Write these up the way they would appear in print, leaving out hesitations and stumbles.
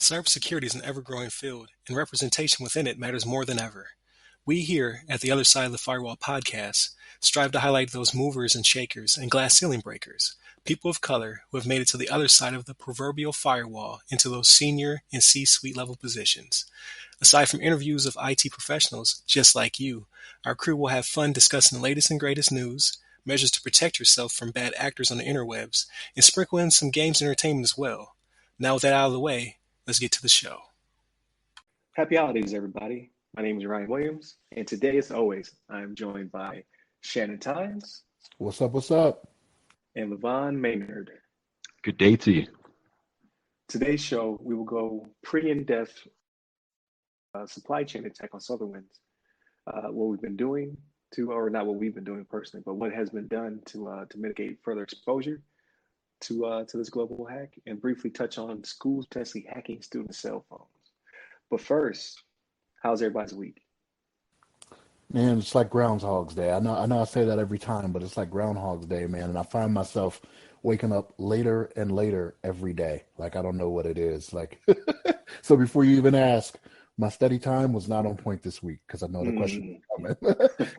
Cybersecurity is an ever-growing field, and representation within it matters more than ever. We here at the Other Side of the Firewall podcast strive to highlight those movers and shakers and glass ceiling breakers, people of color who have made it to the other side of the proverbial firewall into those senior and C-suite level positions. Aside from interviews of IT professionals just like you, our crew will have fun discussing the latest and greatest news, measures to protect yourself from bad actors on the interwebs, and sprinkle in some games and entertainment as well. Now with that out of the way, let's get to the show. Happy holidays, everybody. My name is Ryan Williams, and today, as always, I'm joined by Shannon Tynes. What's up? What's up? And LeVon Maynard. Good day to you. Today's show, we will go pretty in-depth supply chain attack on SolarWinds. What we've been doing or not what we've been doing personally, but what has been done to mitigate further exposure to this global hack, and briefly touch on schools potentially hacking student cell phones. But first, how's everybody's week? Man, it's like Groundhog's Day. I know I say that every time, but it's like Groundhog's Day, man. And I find myself waking up later and later every day. Like, I don't know what it is. Like, so before you even ask, my study time was not on point this week because I know the question is coming.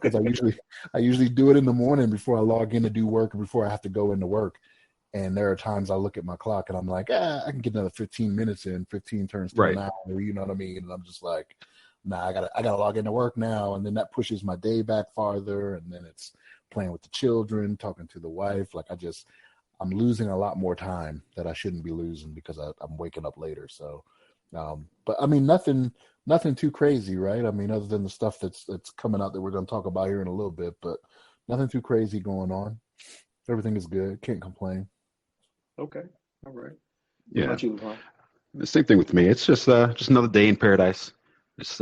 Because I usually do it in the morning before I log in to do work or before I have to go into work. And there are times I look at my clock and I'm like, I can get another 15 minutes in. 15 turns to an hour, you know what I mean? And I'm just like, nah, I gotta log into work now. And then that pushes my day back farther. And then it's playing with the children, talking to the wife. Like I'm losing a lot more time that I shouldn't be losing because I'm waking up later. So, but I mean, nothing too crazy, right? I mean, other than the stuff that's coming out that we're going to talk about here in a little bit, but nothing too crazy going on. Everything is good. Can't complain. Okay. All right. Yeah. What about you, LeVon? The same thing with me. It's just another day in paradise. It's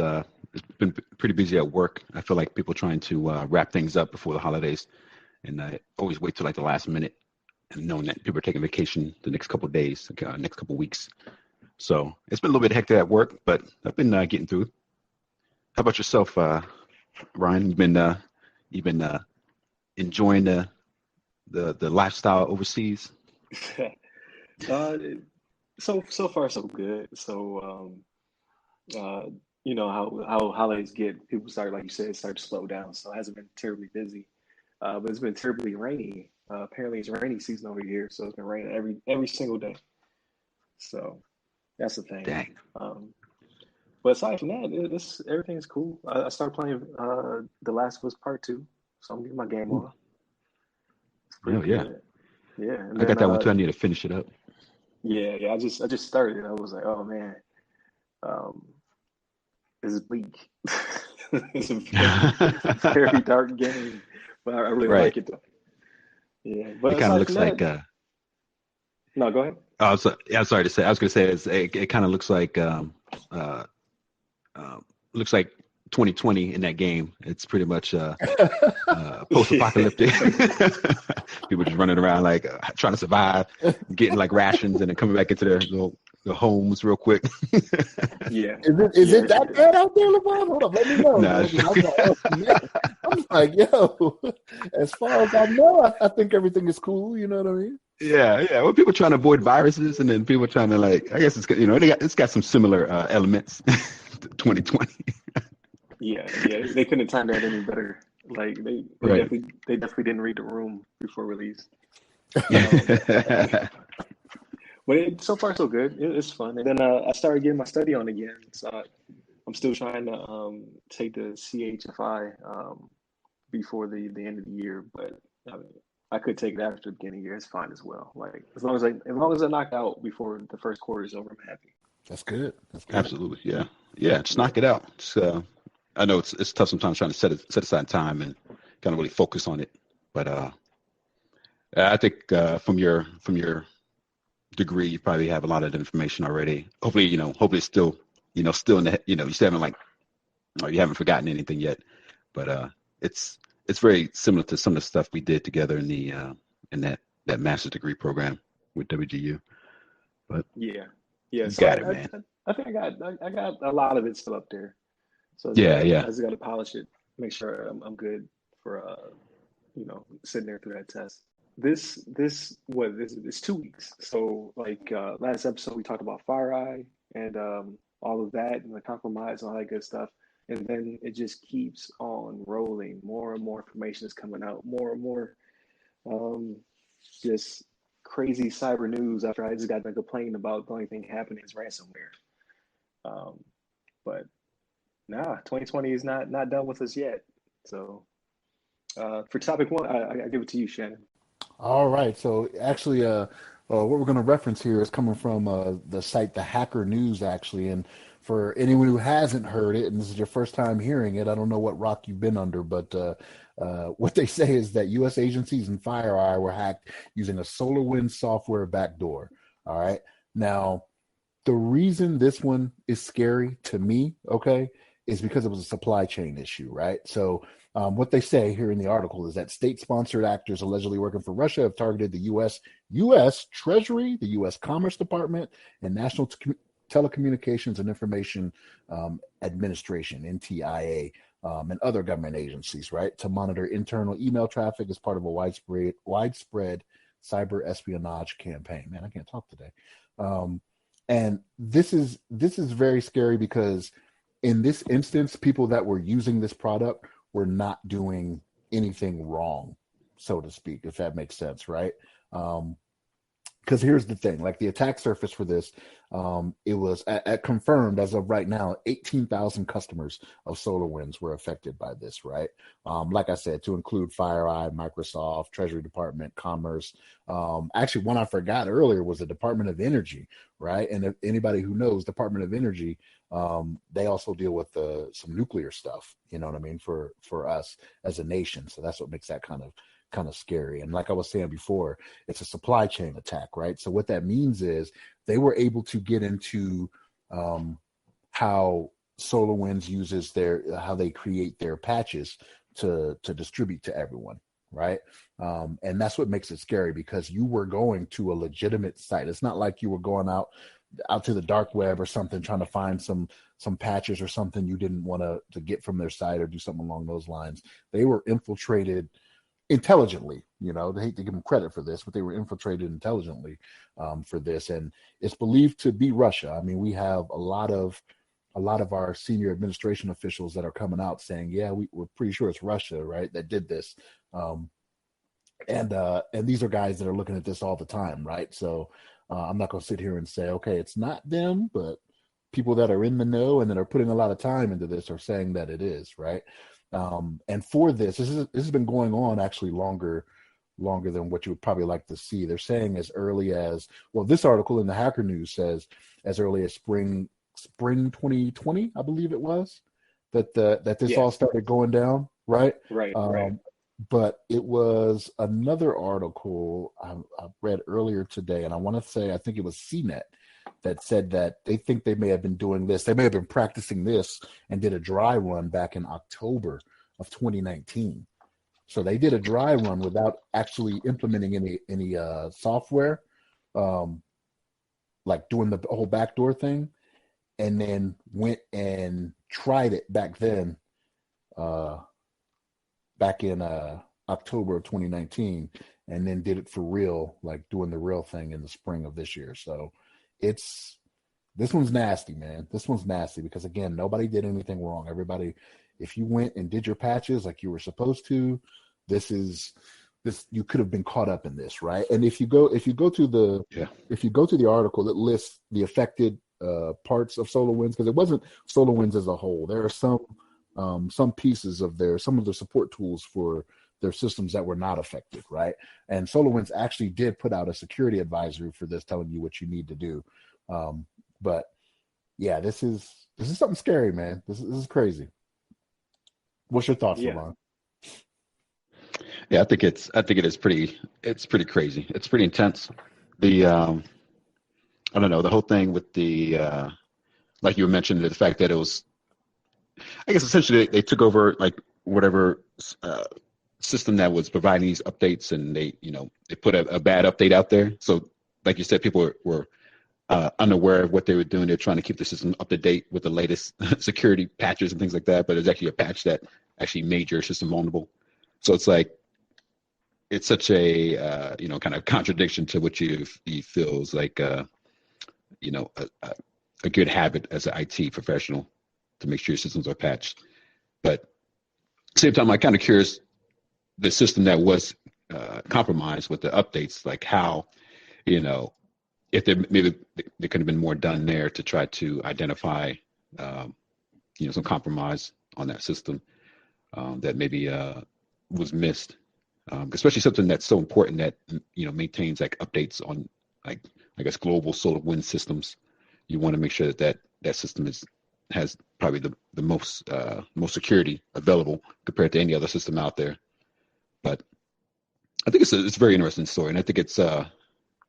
been pretty busy at work. I feel like people trying to wrap things up before the holidays, and I always wait till like the last minute, and knowing that people are taking vacation the next couple of days, next couple of weeks. So it's been a little bit hectic at work, but I've been getting through it. How about yourself, Ryan? You've been enjoying the lifestyle overseas? So far so good. So you know how holidays get, people start, like you said, start to slow down. So it hasn't been terribly busy, but it's been terribly rainy. Apparently it's rainy season over here, so it's been raining every single day. So that's the thing. Dang. But aside from that, everything's cool. I started playing The Last of Us Part 2, so I'm getting my game on. Really? Yeah. Yeah. And I got that one too. I need to finish it up. Yeah. I just started. I was like, oh man, this is bleak. It's a very dark game, but I really like it though. Yeah, but it kind of looks like. No, go ahead. I'm sorry to say. I was going to say it kind of looks like 2020 in that game. It's pretty much post-apocalyptic. People just running around like trying to survive, getting like rations, and then coming back into their homes real quick. Yeah. Is it that bad out there, LeVon? Hold up, let me know. Nah, I'm like, yo, as far as I know, I think everything is cool. You know what I mean? Yeah. Well, people trying to avoid viruses, and then people trying to I guess it's got some similar elements. 2020. Yeah. They couldn't have timed that any better. Like they definitely didn't read the room before release. But so far so good. It's fun. And then I started getting my study on again. So I'm still trying to take the CHFI before the end of the year, but I could take it after the beginning of the year. It's fine as well. Like as long as I knock out before the first quarter is over, I'm happy. That's good. Absolutely, yeah. Just knock it out. I know it's tough sometimes trying to set aside time and kind of really focus on it, but I think from your degree, you probably have a lot of the information already. Hopefully it's still in the you still haven't you haven't forgotten anything yet, but it's very similar to some of the stuff we did together in the in that master's degree program with WGU. But yeah, so got it, man. I think I got a lot of it still up there. So I just got to polish it, make sure I'm good for sitting there through that test. This 2 weeks. So last episode we talked about FireEye and all of that and the compromise and all that good stuff. And then it just keeps on rolling. More and more information is coming out. More and more um, just crazy cyber news after I just got done complaining about the only thing happening is ransomware. But nah, 2020 is not done with us yet. So for topic one, I give it to you, Shannon. All right. So actually, what we're going to reference here is coming from the site The Hacker News, actually. And for anyone who hasn't heard it, and this is your first time hearing it, I don't know what rock you've been under, but what they say is that U.S. agencies and FireEye were hacked using a SolarWinds software backdoor. All right. Now, the reason this one is scary to me, okay, is because it was a supply chain issue, right? So what they say here in the article is that state-sponsored actors allegedly working for Russia have targeted the U.S. Treasury, the U.S. Commerce Department, and National Telecommunications and Information Administration, NTIA, and other government agencies, right, to monitor internal email traffic as part of a widespread cyber espionage campaign. Man, I can't talk today. And this is very scary because in this instance, people that were using this product were not doing anything wrong, so to speak, if that makes sense, right? Because here's the thing, like the attack surface for this, it was at confirmed as of right now, 18,000 customers of SolarWinds were affected by this, right? Like I said, to include FireEye, Microsoft, Treasury Department, Commerce. Actually, one I forgot earlier was the Department of Energy, right? And if anybody who knows Department of Energy, they also deal with some nuclear stuff, you know what I mean, for us as a nation. So that's what makes that kind of scary. And like I was saying before, it's a supply chain attack, right? So what that means is they were able to get into how SolarWinds uses how they create their patches to distribute to everyone, right? And that's what makes it scary because you were going to a legitimate site. It's not like you were going out to the dark web or something trying to find some patches or something you didn't want to get from their site or do something along those lines. They were infiltrated intelligently. You know, they hate to give them credit for this, but they were infiltrated intelligently for this, and it's believed to be Russia. I mean, we have a lot of our senior administration officials that are coming out saying, yeah, we're pretty sure it's Russia, right, that did this. And these are guys that are looking at this all the time, right? So I'm not going to sit here and say, okay, it's not them, but people that are in the know and that are putting a lot of time into this are saying that it is, right? And for this has been going on actually longer than what you would probably like to see. They're saying as early as, well, this article in the Hacker News says as early as spring 2020, I believe it was, that this all started going down, right? Right. But it was another article I read earlier today, and I want to say, I think it was CNET, that said that they think they may have been doing this. They may have been practicing this and did a dry run back in October of 2019. So they did a dry run without actually implementing any software, like doing the whole backdoor thing, and then went and tried it back then, back in October of 2019, and then did it for real, like doing the real thing in the spring of this year. So this one's nasty, man. This one's nasty because, again, nobody did anything wrong. Everybody, if you went and did your patches like you were supposed to, you could have been caught up in this, right? And if you go to the article, it lists the affected parts of SolarWinds, because it wasn't SolarWinds as a whole. There are some pieces of some of the support tools for their systems that were not affected, right? And SolarWinds actually did put out a security advisory for this, telling you what you need to do. But yeah, this is something scary, man. This is crazy. What's your thoughts, LeVon? Yeah, I think it is pretty crazy. It's pretty intense. I don't know, the whole thing with the like you mentioned, the fact that it was, I guess essentially they took over like whatever system that was providing these updates, and they put a bad update out there. So like you said, people were unaware of what they were doing. They're trying to keep the system up to date with the latest security patches and things like that. But it's actually a patch that actually made your system vulnerable. So it's like, it's such a kind of contradiction to what you feels like a a good habit as an IT professional to make sure your systems are patched. But at the same time, I'm kind of curious, the system that was compromised with the updates, like how, if there could have been more done there to try to identify, some compromise on that system that maybe was missed, especially something that's so important that maintains like updates on like I guess global SolarWinds systems. You want to make sure that system has probably the most security available compared to any other system out there. But I think it's a very interesting story, and I think it's one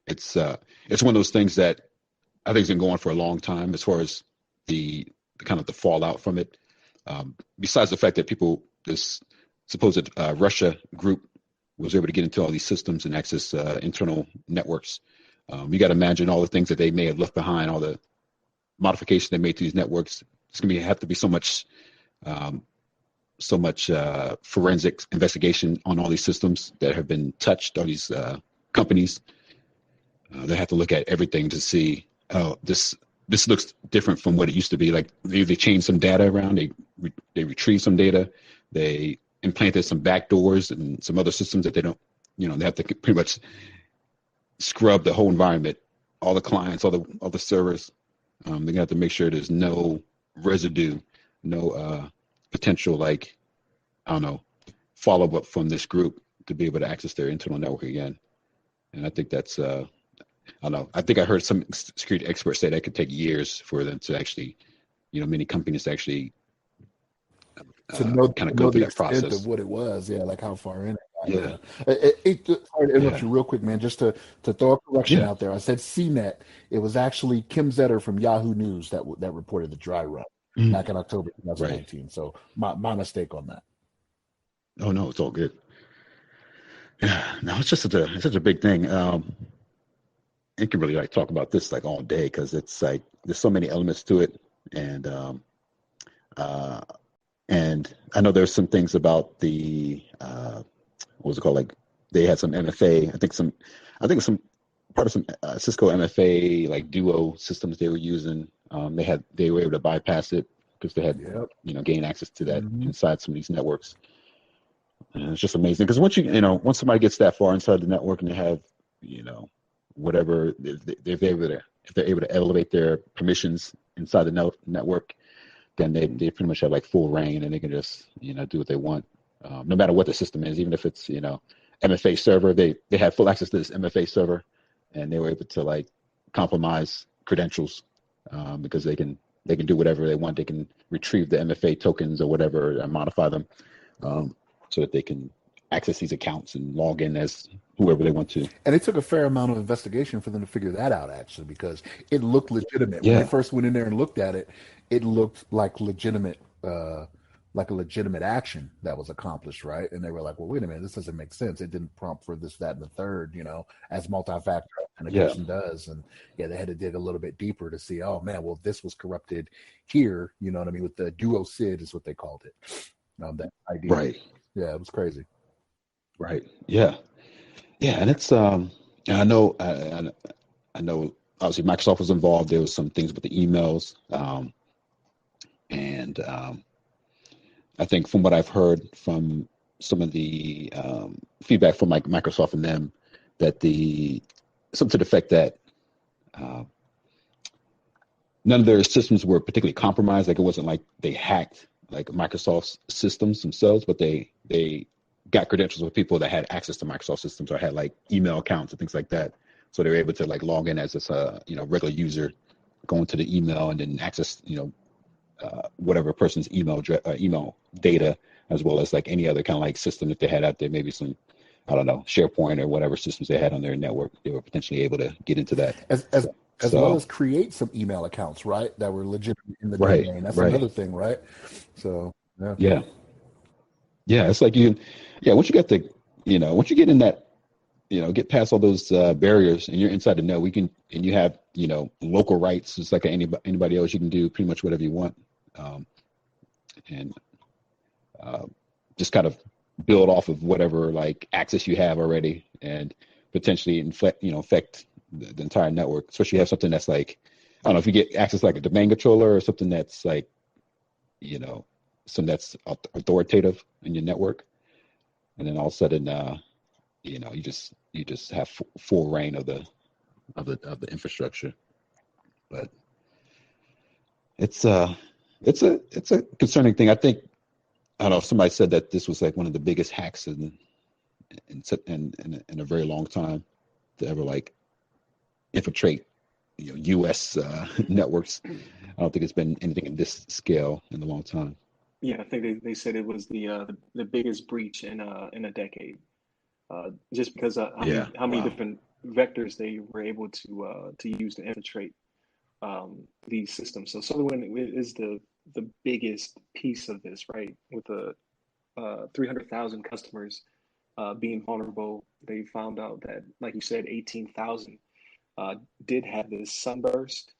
of those things that I think has been going for a long time as far as the kind of the fallout from it. Besides the fact that this supposed Russia group was able to get into all these systems and access internal networks. You got to imagine all the things that they may have left behind, all the modifications they made to these networks. It's going to have to be so much forensic investigation on all these systems that have been touched, all these companies. They have to look at everything to see, oh, this looks different from what it used to be. Like they changed some data around, they retrieved some data, they implanted some backdoors and some other systems that they don't, they have to pretty much scrub the whole environment, all the clients, all the servers. They have to make sure there's no residue, no potential, like, I don't know, follow up from this group to be able to access their internal network again. And I think that's, I don't know, I think I heard some security experts say that could take years for them to actually, many companies to actually kind of go through the that extent process. of what it was, like how far in it. Yeah. Sorry to interrupt you real quick, man. Just to throw a correction out there, I said CNET. It was actually Kim Zetter from Yahoo News that reported the dry run back in October 2019. Right. So my mistake on that. Oh no, it's all good. Yeah, no, it's just such a big thing. You can really like talk about this like all day because it's like there's so many elements to it, and I know there's some things about the what was it called? Like they had some MFA. I think some part of some Cisco MFA like Duo systems they were using. They were able to bypass it because they had gain access to that inside some of these networks. And it's just amazing because once somebody gets that far inside the network and they have whatever if they're able to elevate their permissions inside the network, then they pretty much have like full reign and they can just do what they want, no matter what the system is, even if it's MFA server. They had full access to this MFA server, and they were able to like compromise credentials because they can do whatever they want. They can retrieve the MFA tokens or whatever and modify them so that they can access these accounts and log in as whoever they want to. And it took a fair amount of investigation for them to figure that out, actually, because it looked legitimate. When they first went in there and looked at it, it looked like legitimate, like a legitimate action that was accomplished, right? And they were like, well, wait a minute, this doesn't make sense. It didn't prompt for this, that, and the third, as multi-factor authentication does. And they had to dig a little bit deeper to see, oh man, well, this was corrupted here, you know what I mean? With the Duo SID is what they called it. That idea. Right. Yeah, it was crazy. Right. Yeah. Yeah. And it's, I know obviously Microsoft was involved. There was some things with the emails. And I think from what I've heard from some of the feedback from like Microsoft and them, that something to the effect that none of their systems were particularly compromised. Like it wasn't like they hacked like Microsoft's systems themselves, but they got credentials with people that had access to Microsoft systems or had like email accounts and things like that. So they were able to like log in as a regular user, go into the email and then access whatever person's email data, as well as like any other kind of like system that they had out there, maybe some, I don't know, SharePoint or whatever systems they had on their network. They were potentially able to get into that. As well as create some email accounts, right? That were legitimate in the domain. That's another thing, right? So yeah. It's like once you get in that, get past all those barriers and you're inside the net, and you have, local rights, just like anybody else, you can do pretty much whatever you want. And just kind of build off of whatever like access you have already and potentially affect the entire network, especially if you have something that's like, don't know if you get access like a domain controller or something that's like, something that's authoritative in your network, and then all of a sudden, you just have full reign of the infrastructure. But it's a concerning thing. I think, I don't know if somebody said that this was like one of the biggest hacks in a very long time to ever like infiltrate U.S. networks. I don't think it's been anything in this scale in a long time. Yeah, I think they said it was the biggest breach in a decade. Just because how many Wow. different vectors they were able to use to infiltrate these systems. So SolarWinds is the biggest piece of this, right? With the 300,000 customers being vulnerable, they found out that, like you said, 18,000 did have this Sunburst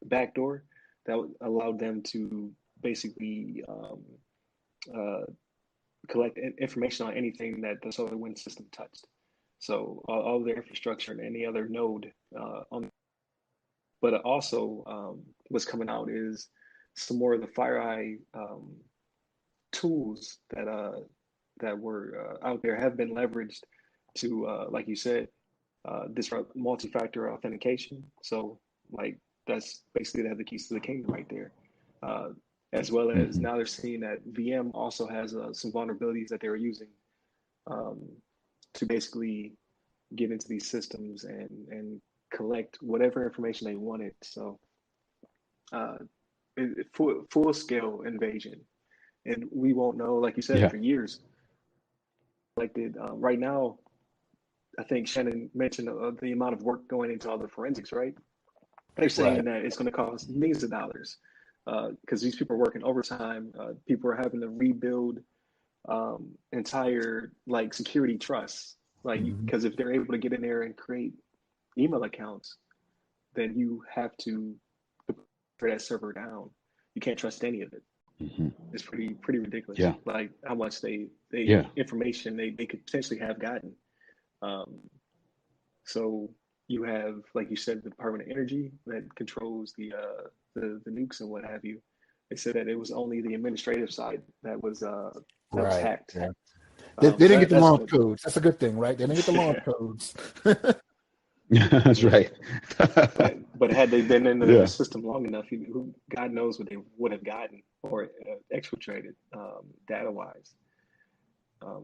backdoor that allowed them to basically collect information on anything that the SolarWinds system touched. So all their infrastructure and any other node on. But also, what's coming out is some more of the FireEye tools that were out there have been leveraged to, like you said, disrupt multi-factor authentication. So, like, that's basically they have the keys to the kingdom right there. As well as now they're seeing that VM also has some vulnerabilities that they were using to basically get into these systems and collect whatever information they wanted. So, full scale invasion, and we won't know, like you said, Yeah. for years. Collected right now. I think Shannon mentioned the amount of work going into all the forensics, right? They're saying Right. that it's going to cost millions of dollars because these people are working overtime. People are having to rebuild entire like security trusts, like Hmm. because if they're able to get in there and create email accounts, then you have to for that server down. You can't trust any of it. Hmm. It's pretty ridiculous. Yeah. Like how much they Yeah. information they could potentially have gotten. Um, so you have, like you said, the Department of Energy that controls the nukes and what have you. They said that it was only the administrative side that was Right. hacked. Yeah. They So didn't get the that's launch good. codes. That's a good thing, right? They didn't get the launch codes. That's right. But had they been in the Yeah. system long enough, who God knows what they would have gotten or exfiltrated data wise.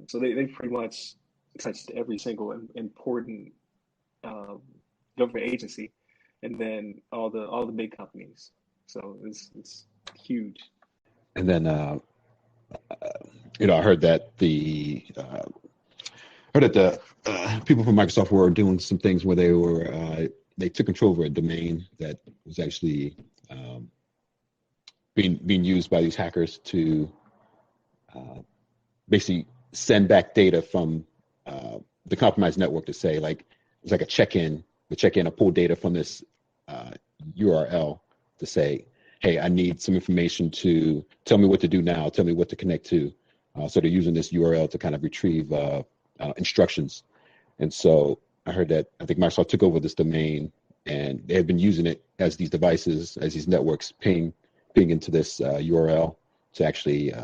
So they pretty much touched every single important um, government agency, and then all the big companies. So it's huge. And then I heard that the people from Microsoft were doing some things where they took control over a domain that was actually being used by these hackers to basically send back data from the compromised network to say, like, it's like a check-in. The check-in will pull data from this URL to say, hey, I need some information to tell me what to do now, tell me what to connect to. So they're using this URL to kind of retrieve instructions. And so I heard that I think Microsoft took over this domain, and they had been using it as these devices, as these networks ping into this URL to actually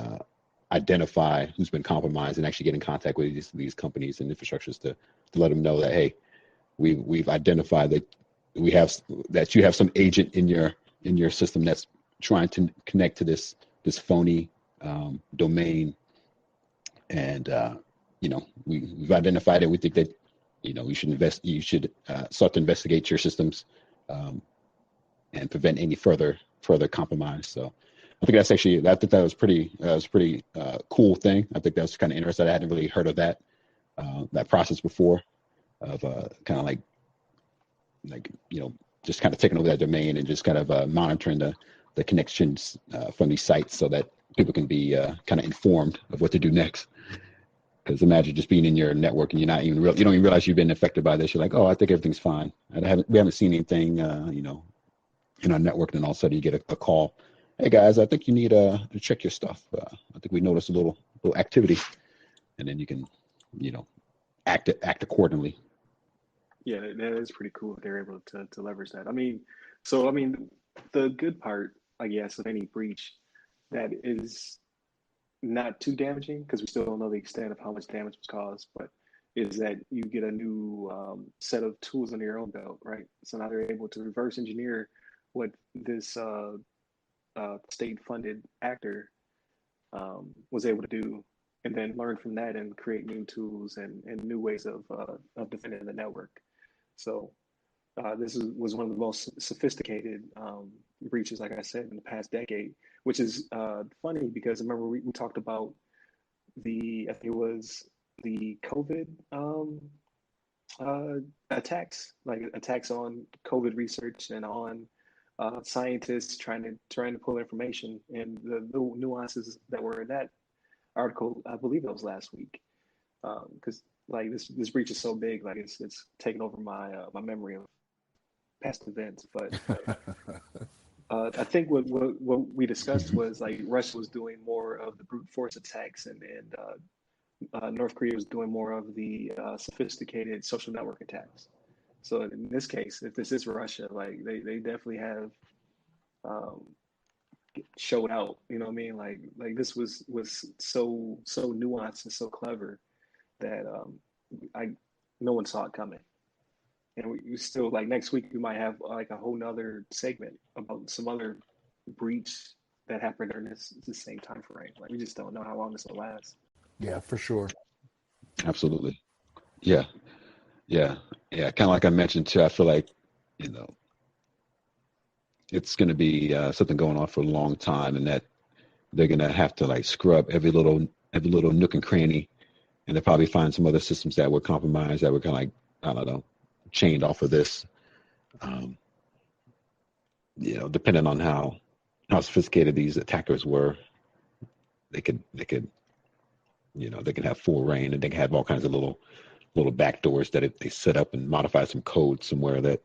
identify who's been compromised and actually get in contact with these companies and infrastructures to let them know that, hey, we've identified that you have some agent in your system that's trying to connect to this phony domain, and we've identified it. We think that you should start to investigate your systems and prevent any further compromise. So I think that was pretty cool thing. I think that was kind of interesting. I hadn't really heard of that process before, of kind of like just kind of taking over that domain and just kind of monitoring the connections from these sites so that people can be kind of informed of what to do next. Because imagine just being in your network and you don't even realize you've been affected by this. You're like, oh, I think everything's fine. We haven't seen anything, in our network. And all of a sudden you get a call. Hey guys, I think you need to check your stuff. I think we noticed a little activity, and then you can, act accordingly. Yeah, that is pretty cool. They're able to leverage that. I mean, So I mean, the good part, I guess, of any breach that is not too damaging, because we still don't know the extent of how much damage was caused, but is that you get a new set of tools under your own belt, right? So now they're able to reverse engineer what this state-funded actor was able to do, and then learn from that and create new tools and new ways of defending the network. So was one of the most sophisticated breaches, like I said, in the past decade, which is funny because I remember we talked about I think it was the COVID attacks, like attacks on COVID research and on scientists trying to pull information, and the nuances that were in that article. I believe it was last week, because like this breach is so big, like it's taken over my memory of past events. But I think what we discussed was like Russia was doing more of the brute force attacks, and North Korea was doing more of the sophisticated social network attacks. So in this case, if this is Russia, like they definitely have um, showed out. You know what I mean? Like this was so nuanced and so clever that I no one saw it coming. And we still, like, next week we might have like a whole nother segment about some other breach that happened during the same time frame. Like we just don't know how long this will last. Yeah, for sure. Absolutely. Yeah. Yeah. Yeah. Kind of like I mentioned too, I feel like, you know, it's going to be something going on for a long time, and that they're going to have to like scrub every little nook and cranny, and they'll probably find some other systems that were compromised that were kind of like, I don't know, chained off of this. Um, depending on how sophisticated these attackers were, they could they can have full reign, and they can have all kinds of little back doors that they set up and modify some code somewhere that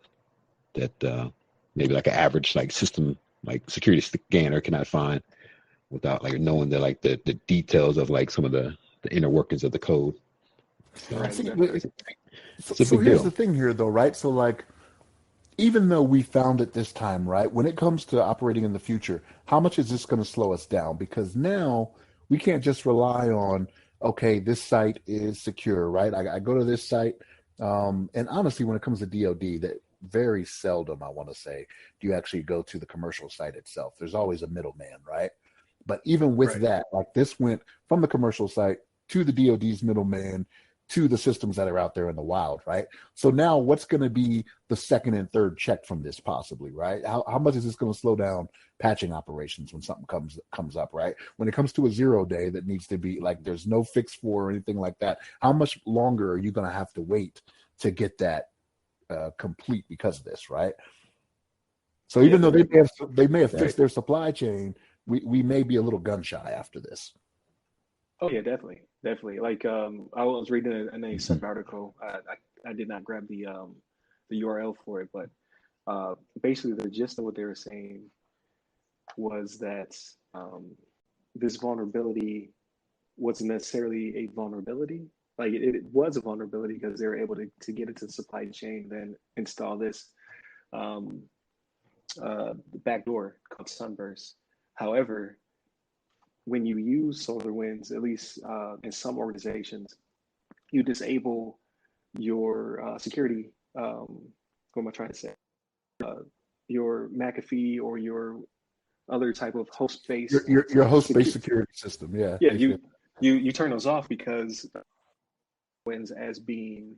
maybe like an average like system like security scanner cannot find without like knowing the details of like some of the inner workings of the code. So Right, See, exactly. so, it's a so big here's the deal. thing here, though, right? So, like, even though we found it this time, right? When it comes to operating in the future, how much is this going to slow us down? Because now we can't just rely on, okay, this site is secure, right? I go to this site, and honestly, when it comes to DoD, that very seldom, I want to say, do you actually go to the commercial site itself. There's always a middleman, right? But even with Right. that, like this went from the commercial site to the DoD's middleman to the systems that are out there in the wild, right? So now what's going to be the second and third check from this possibly, right? How much is this going to slow down patching operations when something comes up, right? When it comes to a 0 day that needs to be like there's no fix for or anything like that, how much longer are you going to have to wait to get that complete because of this, right? So Yeah. even though they may have Right. fixed their supply chain, we may be a little gun shy after this. Oh yeah, definitely, definitely. Like I was reading a Hmm. separate article. I did not grab the URL for it, but basically the gist of what they were saying was that this vulnerability wasn't necessarily a vulnerability. Like it was a vulnerability because they were able to get into the supply chain, then install this um, backdoor called Sunburst. However, when you use SolarWinds, at least in some organizations, you disable your security. What am I trying to say? Your McAfee or your other type of Your host-based your, your host-based security. security system, yeah, Yeah, basically you turn those off because wins as being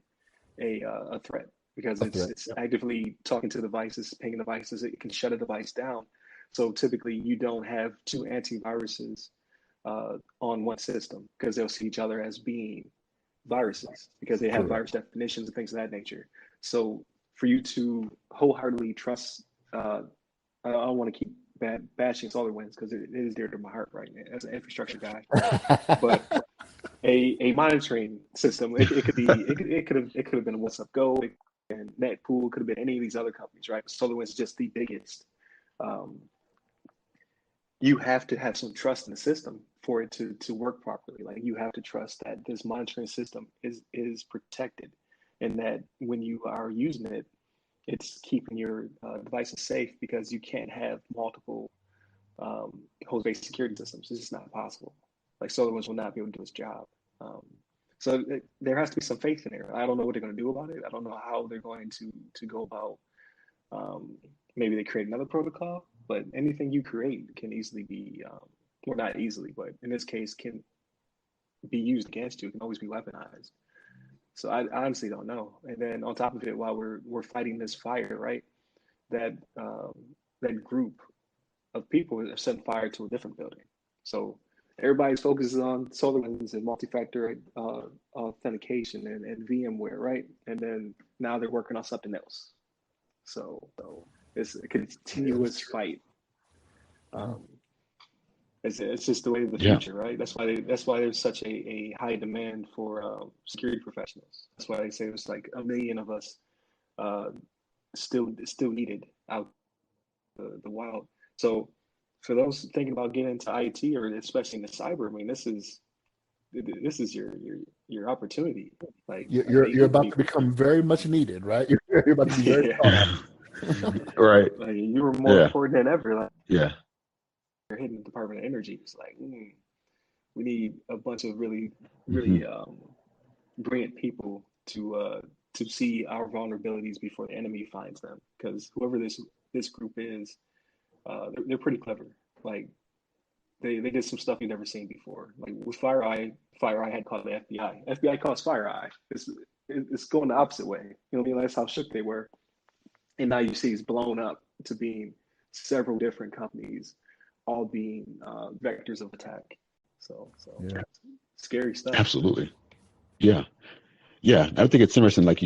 a threat because a threat. it's Yep. actively talking to devices, pinging devices. It can shut a device down. So typically, you don't have two antiviruses on one system because they'll see each other as being viruses because they have Correct. virus definitions and things of that nature. So for you to wholeheartedly trust, I don't want to keep bashing SolarWinds because it is dear to my heart right now as an infrastructure guy. But a monitoring system, it could be it could have been What's Up Go, and NetPool could have been any of these other companies, right? SolarWinds is just the biggest. Um, you have to have some trust in the system for it to work properly. Like you have to trust that this monitoring system is protected, and that when you are using it, It's keeping your devices safe because you can't have multiple host-based security systems. It's just not possible. Like SolarWinds will not be able to do its job. So there has to be some faith in there. I don't know what they're going to do about it. I don't know how they're going to go about. Maybe they create another protocol, but anything you create can easily be, or not easily, but in this case, can be used against you. It can always be weaponized. So I honestly don't know. And then on top of it, while we're fighting this fire, right? That that group of people have set fire to a different building. So everybody's focuses on SolarWinds and multi-factor authentication and VMware, right? And then now they're working on something else. So it's a Yeah, that's continuous true. fight. Yeah. Um, it's just the way of the Yeah. future, right? That's why there's such a high demand for security professionals. That's why they say there's like a million of us uh, still needed out the wild. So for those thinking about getting into IT or especially into cyber, I mean, this is your opportunity. Like they You're need about to people. become very much needed, right? You're about to be very Yeah, sought after. Right. like you were more Yeah. important than ever. Like Yeah. you're hitting the Department of Energy. It's like we need a bunch of Hmm. really brilliant people to see our vulnerabilities before the enemy finds them. Because whoever this group is, they're pretty clever. Like they did some stuff you've never seen before. Like with FireEye had caught the FBI. FBI caught FireEye. It's going the opposite way. You know what I mean? That's how shook they were. And now you see it's blown up to being several different companies, all being vectors of attack. So Yeah. scary stuff. Absolutely. Yeah. Yeah. I think it's interesting, like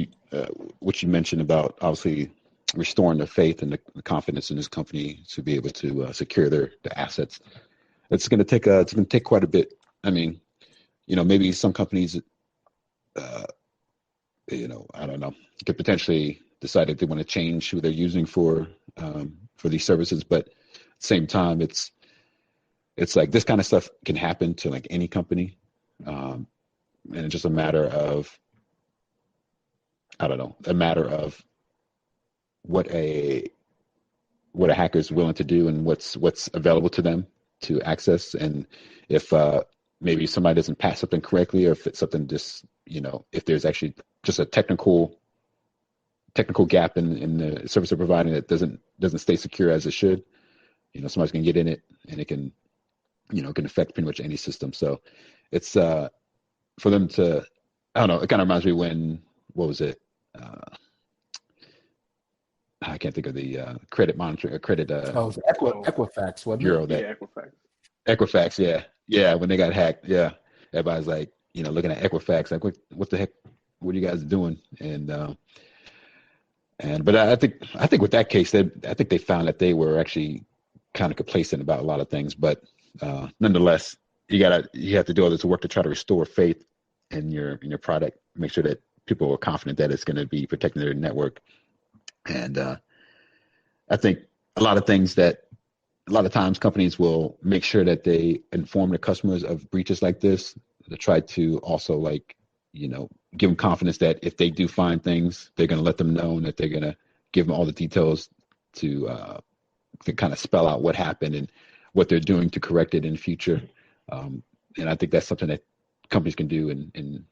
what you mentioned about obviously restoring the faith and the confidence in this company to be able to secure their assets. It's going to take quite a bit. I mean, maybe some companies, uh, I don't know, could potentially decide that they want to change who they're using for these services, but at the same time, it's like this kind of stuff can happen to like any company, and it's just a matter of, I don't know, a matter of what a hacker is willing to do and what's available to them to access, and if maybe somebody doesn't pass something correctly, or if it's something just if there's actually just a technical gap in the service they're providing that doesn't stay secure as it should, somebody's gonna get in it, and it can can affect pretty much any system. So it's for them to, I don't know, it kind of reminds me when, what was it? I can't think of the credit monitoring, credit Oh, it was Oh Equifax, wasn't it? bureau, that yeah, Equifax. Equifax. Yeah, yeah. When they got hacked, yeah, everybody's like, looking at Equifax, like, what the heck, what are you guys doing? But I think with that case, I think they found that they were actually kind of complacent about a lot of things. But nonetheless, you have to do all this work to try to restore faith in your product, make sure that people are confident that it's going to be protecting their network. And I think a lot of things that a lot of times companies will make sure that they inform their customers of breaches like this to try to also, like, give them confidence that if they do find things, they're going to let them know, and that they're going to give them all the details to kind of spell out what happened and what they're doing to correct it in the future. And I think that's something that companies can do, and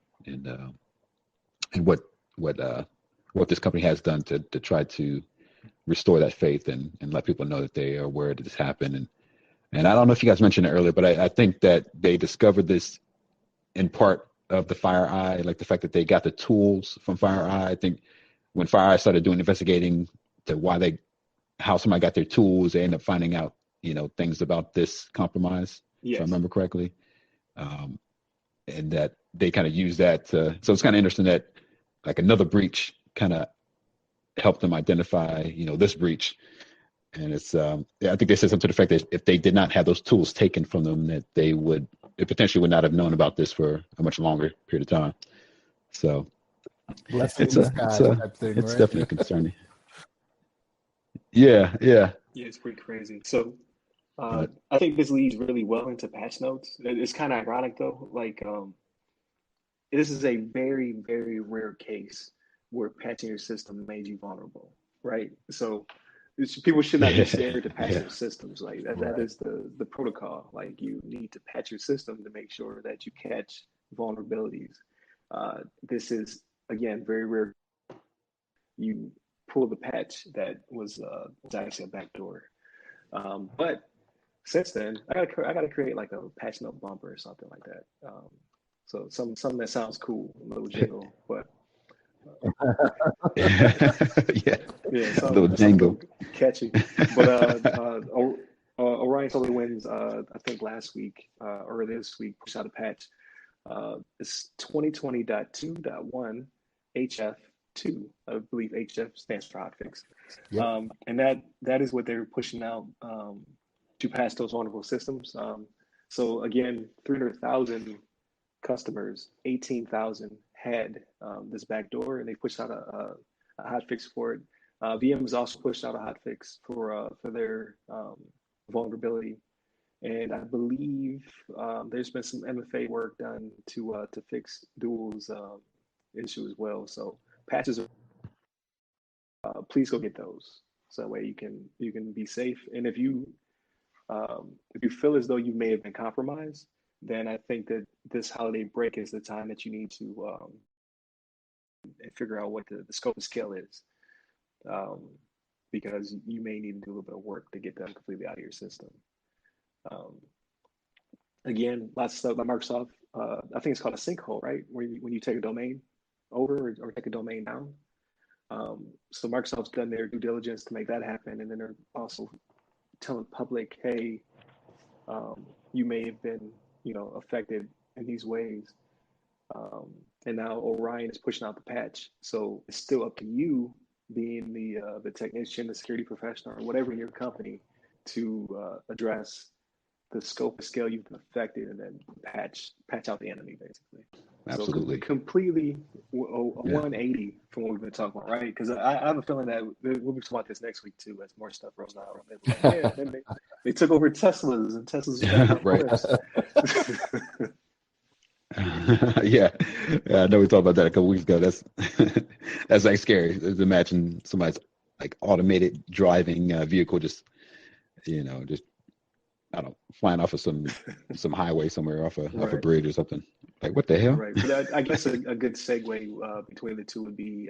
what this company has done to try to restore that faith, and let people know that they are aware that this happened. And I don't know if you guys mentioned it earlier, but I think that they discovered this in part of the FireEye, like the fact that they got the tools from FireEye. I think when FireEye started doing investigating to how somebody got their tools, they ended up finding out, things about this compromise, if I Yes. remember correctly. And that they kind of use that so it's kind of interesting that like another breach kind of helped them identify, this breach. And yeah, I think they said something to the fact that if they did not have those tools taken from them, that they potentially would not have known about this for a much longer period of time. So Blessing it's in disguise type thing, it's right? definitely concerning. Yeah, yeah. Yeah, it's pretty crazy. So But I think this leads really well into patch notes. It's kind of ironic though. Like this is a very, very rare case where patching your system made you vulnerable. right? So people should not be scared to patch Yeah. their systems. Like that Right. is the protocol. Like you need to patch your system to make sure that you catch vulnerabilities. This is again very rare. You pull the patch that was actually a backdoor. But since then, I gotta create like a patch note bumper or something like that. So something that sounds cool, a little jingle, but Yeah. yeah, A little something a jangle. little catchy. But Orion SolarWinds, I think last week or this week pushed out a patch. It's 2020.2.1 HF2. I believe HF stands for hotfix. Yep. And that is what they're pushing out to patch those vulnerable systems. So again, 300,000 customers, 18,000 had this backdoor, and they pushed out a hotfix for it. VM has also pushed out a hotfix for their vulnerability, and I believe there's been some MFA work done to fix Dual's issue as well. So patches, please go get those, so that way you can be safe. And if you feel as though you may have been compromised, then I think that this holiday break is the time that you need to figure out what the scope and scale is, um, because you may need to do a little bit of work to get them completely out of your system. Um, Again, lots of stuff by Microsoft. I think it's called a sinkhole, right? Where when you take a domain over or take a domain down. So Microsoft's done their due diligence to make that happen, and then they're also telling the public, hey, you may have been, affected in these ways. And now Orion is pushing out the patch, so it's still up to you, being the technician, the security professional, or whatever in your company, to address the scope and scale you've been affected, and then patch out the enemy, basically. So Absolutely. completely a Yeah. 180 from what we've been talking about, right? Because I have a feeling that we'll be talking about this next week too, as more stuff rolls out. They'll be like, yeah, then they took over Teslas, and Teslas are backing up Right. cliffs. Yeah. Yeah. I know we talked about that a couple weeks ago. That's that's like scary. Just imagine somebody's like automated driving vehicle just I don't know, flying off of some highway somewhere off a Right. bridge or something. Like what the hell? Right, but I guess a good segue between the two would be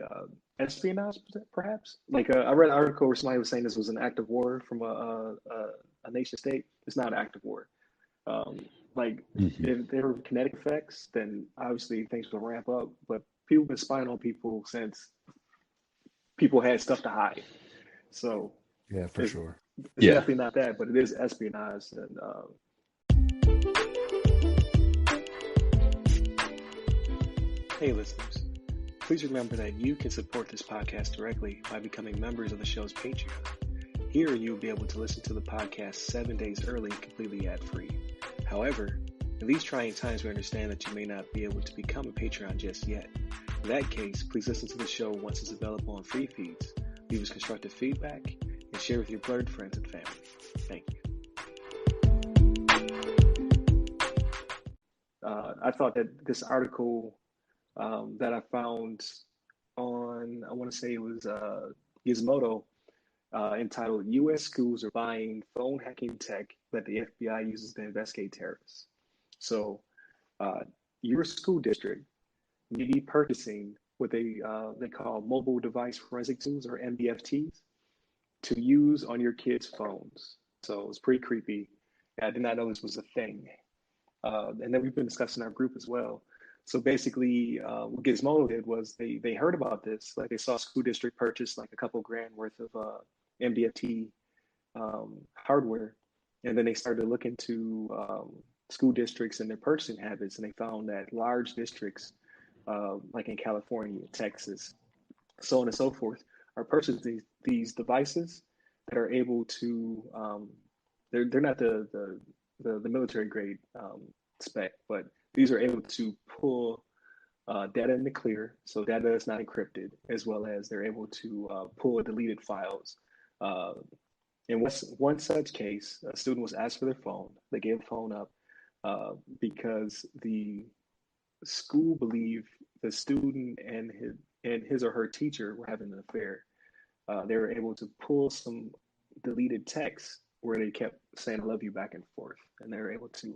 espionage, perhaps. Like I read an article where somebody was saying this was an act of war from a nation state. It's not an act of war. Like Hmm. if there were kinetic effects, then obviously things will ramp up. But people have been spying on people since people had stuff to hide. So Yeah, for it's sure. it's Yeah. definitely not that, but it is espionage. And hey, listeners. Please remember that you can support this podcast directly by becoming members of the show's Patreon. Here, you'll be able to listen to the podcast 7 days early, completely ad-free. However, in these trying times, we understand that you may not be able to become a Patreon just yet. In that case, please listen to the show once it's available on free feeds, leave us constructive feedback, and share with your blurred friends and family. Thank you. I thought that this article that I found on, I want to say it was Gizmodo, entitled U.S. Schools Are Buying Phone Hacking Tech That the FBI Uses to Investigate Terrorists. So your school district may be purchasing what they call mobile device forensic tools, or MDFTs, to use on your kids' phones. So it's pretty creepy. I did not know this was a thing. And then we've been discussing our group as well. So basically, what Gizmodo did was they heard about this. Like they saw a school district purchase like a couple grand worth of MDFT hardware, and then they started to look into school districts and their purchasing habits, and they found that large districts, like in California, Texas, so on and so forth, are purchasing these devices that are able to. They're not the military grade spec, but these are able to pull data in the clear, so data is not encrypted, as well as they're able to pull deleted files. Uh, in one such case, a student was asked for their phone. They gave the phone up because the school believed the student and his or her teacher were having an affair. they were able to pull some deleted texts where they kept saying "I love you" back and forth, and they were able to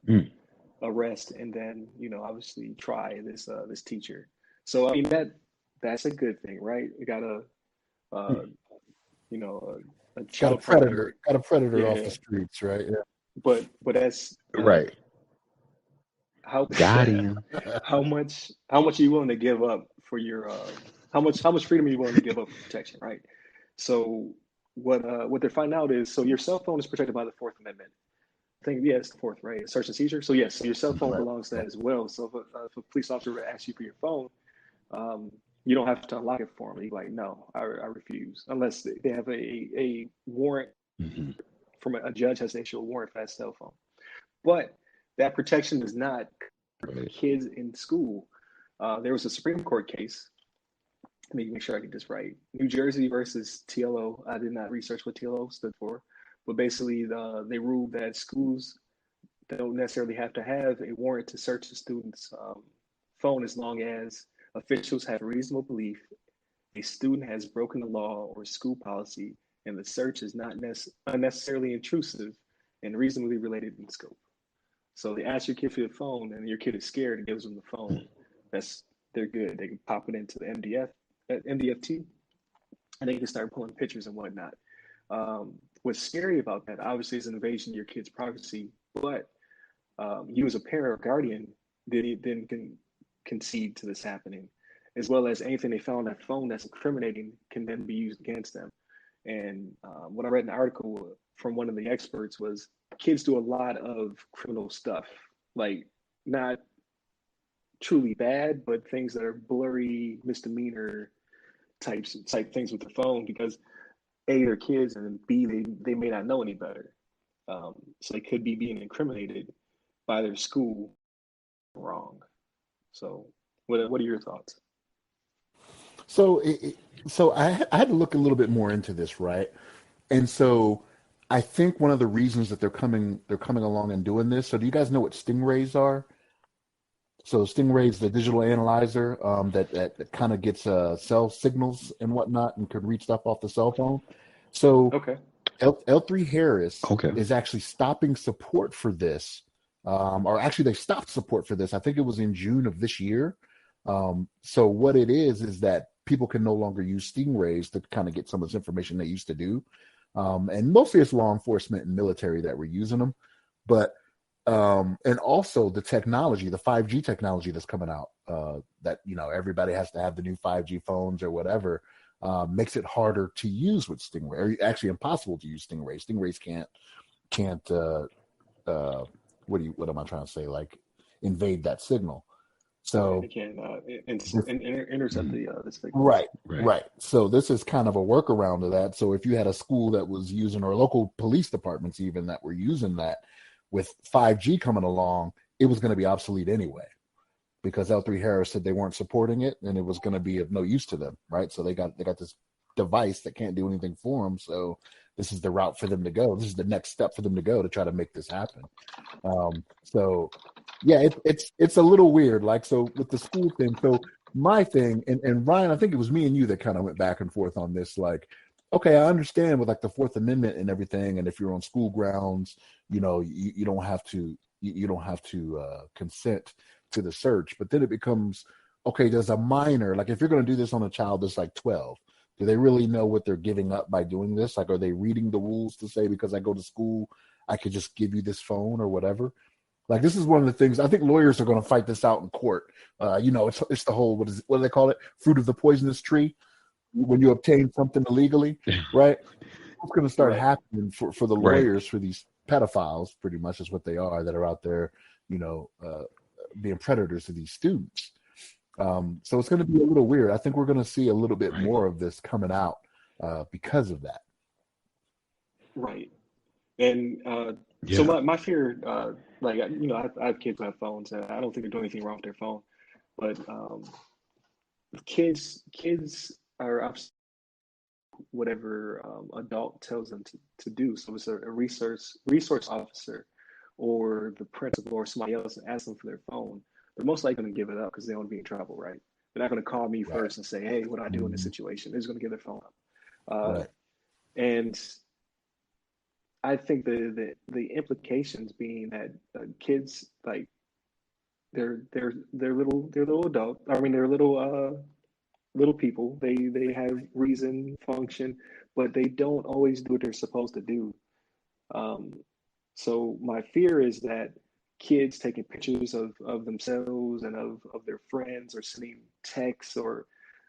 Mm. arrest and then obviously try this teacher. So I mean that's a good thing, right? We got uh, a Got a child predator, predator. got a predator off the Yeah, streets, right? but that's Right. how Got him. Yeah. how much are you willing to give up for your how much freedom are you willing to give up for protection, right? So what they're finding out is, so your cell phone is protected by the Fourth Amendment. I think, yeah, it's the fourth, right? Search and seizure. So yes, so your cell phone Right. belongs to Right. that as well. So if a police officer asks you for your phone, um, you don't have to unlock it for them. You're like, no, I refuse, unless they have a warrant Hmm. from a judge has to issue a warrant for that cell phone. But that protection is not for Right. kids in school. There was a Supreme Court case. Let me make sure I get this right. New Jersey versus TLO. I did not research what TLO stood for, but basically they ruled that schools don't necessarily have to have a warrant to search the student's phone as long as officials have reasonable belief a student has broken the law or school policy and the search is not unnecessarily intrusive and reasonably related in scope. So they ask your kid for your phone and your kid is scared and gives them the phone. That's they're good. They can pop it into the MDFT, and they can start pulling pictures and whatnot. What's scary about that, obviously, is an invasion of your kid's privacy, but you as a parent or guardian then can concede to this happening, as well as anything they found on that phone that's incriminating can then be used against them. And what I read in an article from one of the experts was kids do a lot of criminal stuff, like not truly bad, but things that are blurry misdemeanor type things with the phone because A, they're kids, and B, they may not know any better. So they could be being incriminated by their school wrong. So, what are your thoughts? So, so I had to look a little bit more into this, right? And so, I think one of the reasons that they're coming along and doing this. So, do you guys know what stingrays are? So, stingrays, the digital analyzer that kind of gets cell signals and whatnot, and could read stuff off the cell phone. So, Okay. L3 Harris Okay. is actually stopping support for this, or actually they stopped support for this. I think it was in June of this year. So what it is that people can no longer use stingrays to kind of get some of this information they used to do, and mostly it's law enforcement and military that were using them, but and also the technology, the 5G technology that's coming out, that everybody has to have the new 5G phones or whatever, makes it harder to use with Stingray, or actually impossible to use Stingray. Stingrays can't uh, what am I trying to say? Like invade that signal. Right. They So can this, intercept Mhm. the signal. right, Right. right. So this is kind of a workaround of that. So if you had a school that was using, or local police departments even that were using that, with 5G coming along, it was going to be obsolete anyway, because L3 Harris said they weren't supporting it and it was going to be of no use to them, right? So they got this device that can't do anything for them. So this is the route for them to go. This is the next step for them to go to try to make this happen. So yeah, it's a little weird. Like, so with the school thing. So my thing, and Ryan, I think it was me and you that kind of went back and forth on this. Like, okay, I understand with like the Fourth Amendment and everything, and if you're on school grounds, you don't have to you don't have to consent to the search. But then it becomes, okay, does a minor, like if you're going to do this on a child that's like 12, do they really know what they're giving up by doing this? Like, are they reading the rules to say, because I go to school, I could just give you this phone or whatever? Like, this is one of the things I think lawyers are going to fight this out in court. It's the whole, what do they call it? Fruit of the poisonous tree. When you obtain something illegally, right? What's going to start Right. happening for the Right. lawyers, for these pedophiles, pretty much is what they are, that are out there, being predators to these students. So it's going to be a little weird. I think we're going to see a little bit Right. more of this coming out because of that. Right. And so Yeah. my fear, like I have kids who have phones, and I don't think they're doing anything wrong with their phone, but kids are whatever adult tells them to do. So it's a resource officer or the principal or somebody else and ask them for their phone. They're most likely going to give it up because they don't want to be in trouble, right? They're not going to call me Right. first and say, "Hey, what do I do in this Mhm. situation?" They're just going to give their phone up. Uh, Right. and I think the implications being that kids like they're little adult. I mean, they're little people. They have reason, function, but they don't always do what they're supposed to do. Um, so my fear is that kids taking pictures of themselves and of their friends or sending texts or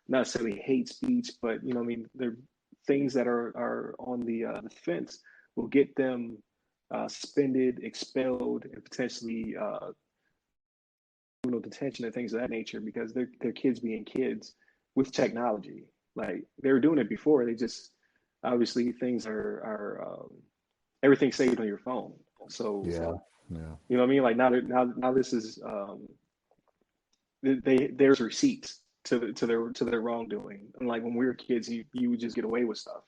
not necessarily hate speech, but I mean, they're things that are on the fence will get them suspended, expelled, and potentially criminal detention and things of that nature because they're kids being kids with technology. Like they were doing it before. They just obviously things are everything's saved on your phone. So Yeah. Yeah. you know what I mean? Like now this is there's receipts to their wrongdoing. And like when we were kids, you would just get away with stuff.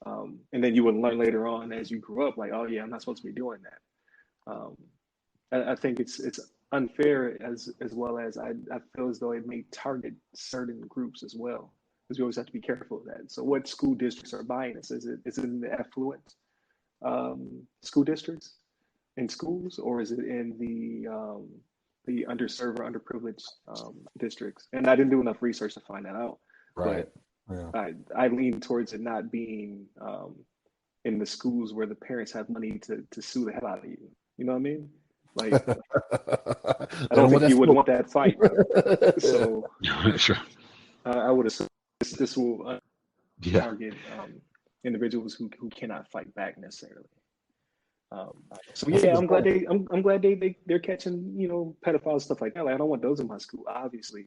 And then you would learn later on as you grew up, like, oh yeah, I'm not supposed to be doing that. I think it's unfair as well as I feel as though it may target certain groups as well, because we always have to be careful of that. So what school districts are buying this? Is it in the affluent school districts in schools, or is it in the underserved or underprivileged districts? And I didn't do enough research to find that out, Right. but Yeah. I lean towards it not being in the schools where the parents have money to sue the hell out of you. You know what I mean? Like, I They don't don't want think that you would smoke. want that fight. So Sure. I would assume this will Yeah. target individuals who cannot fight back necessarily. So That's a yeah, good point. I'm glad they're catching pedophiles stuff like that. Like I don't want those in my school, obviously.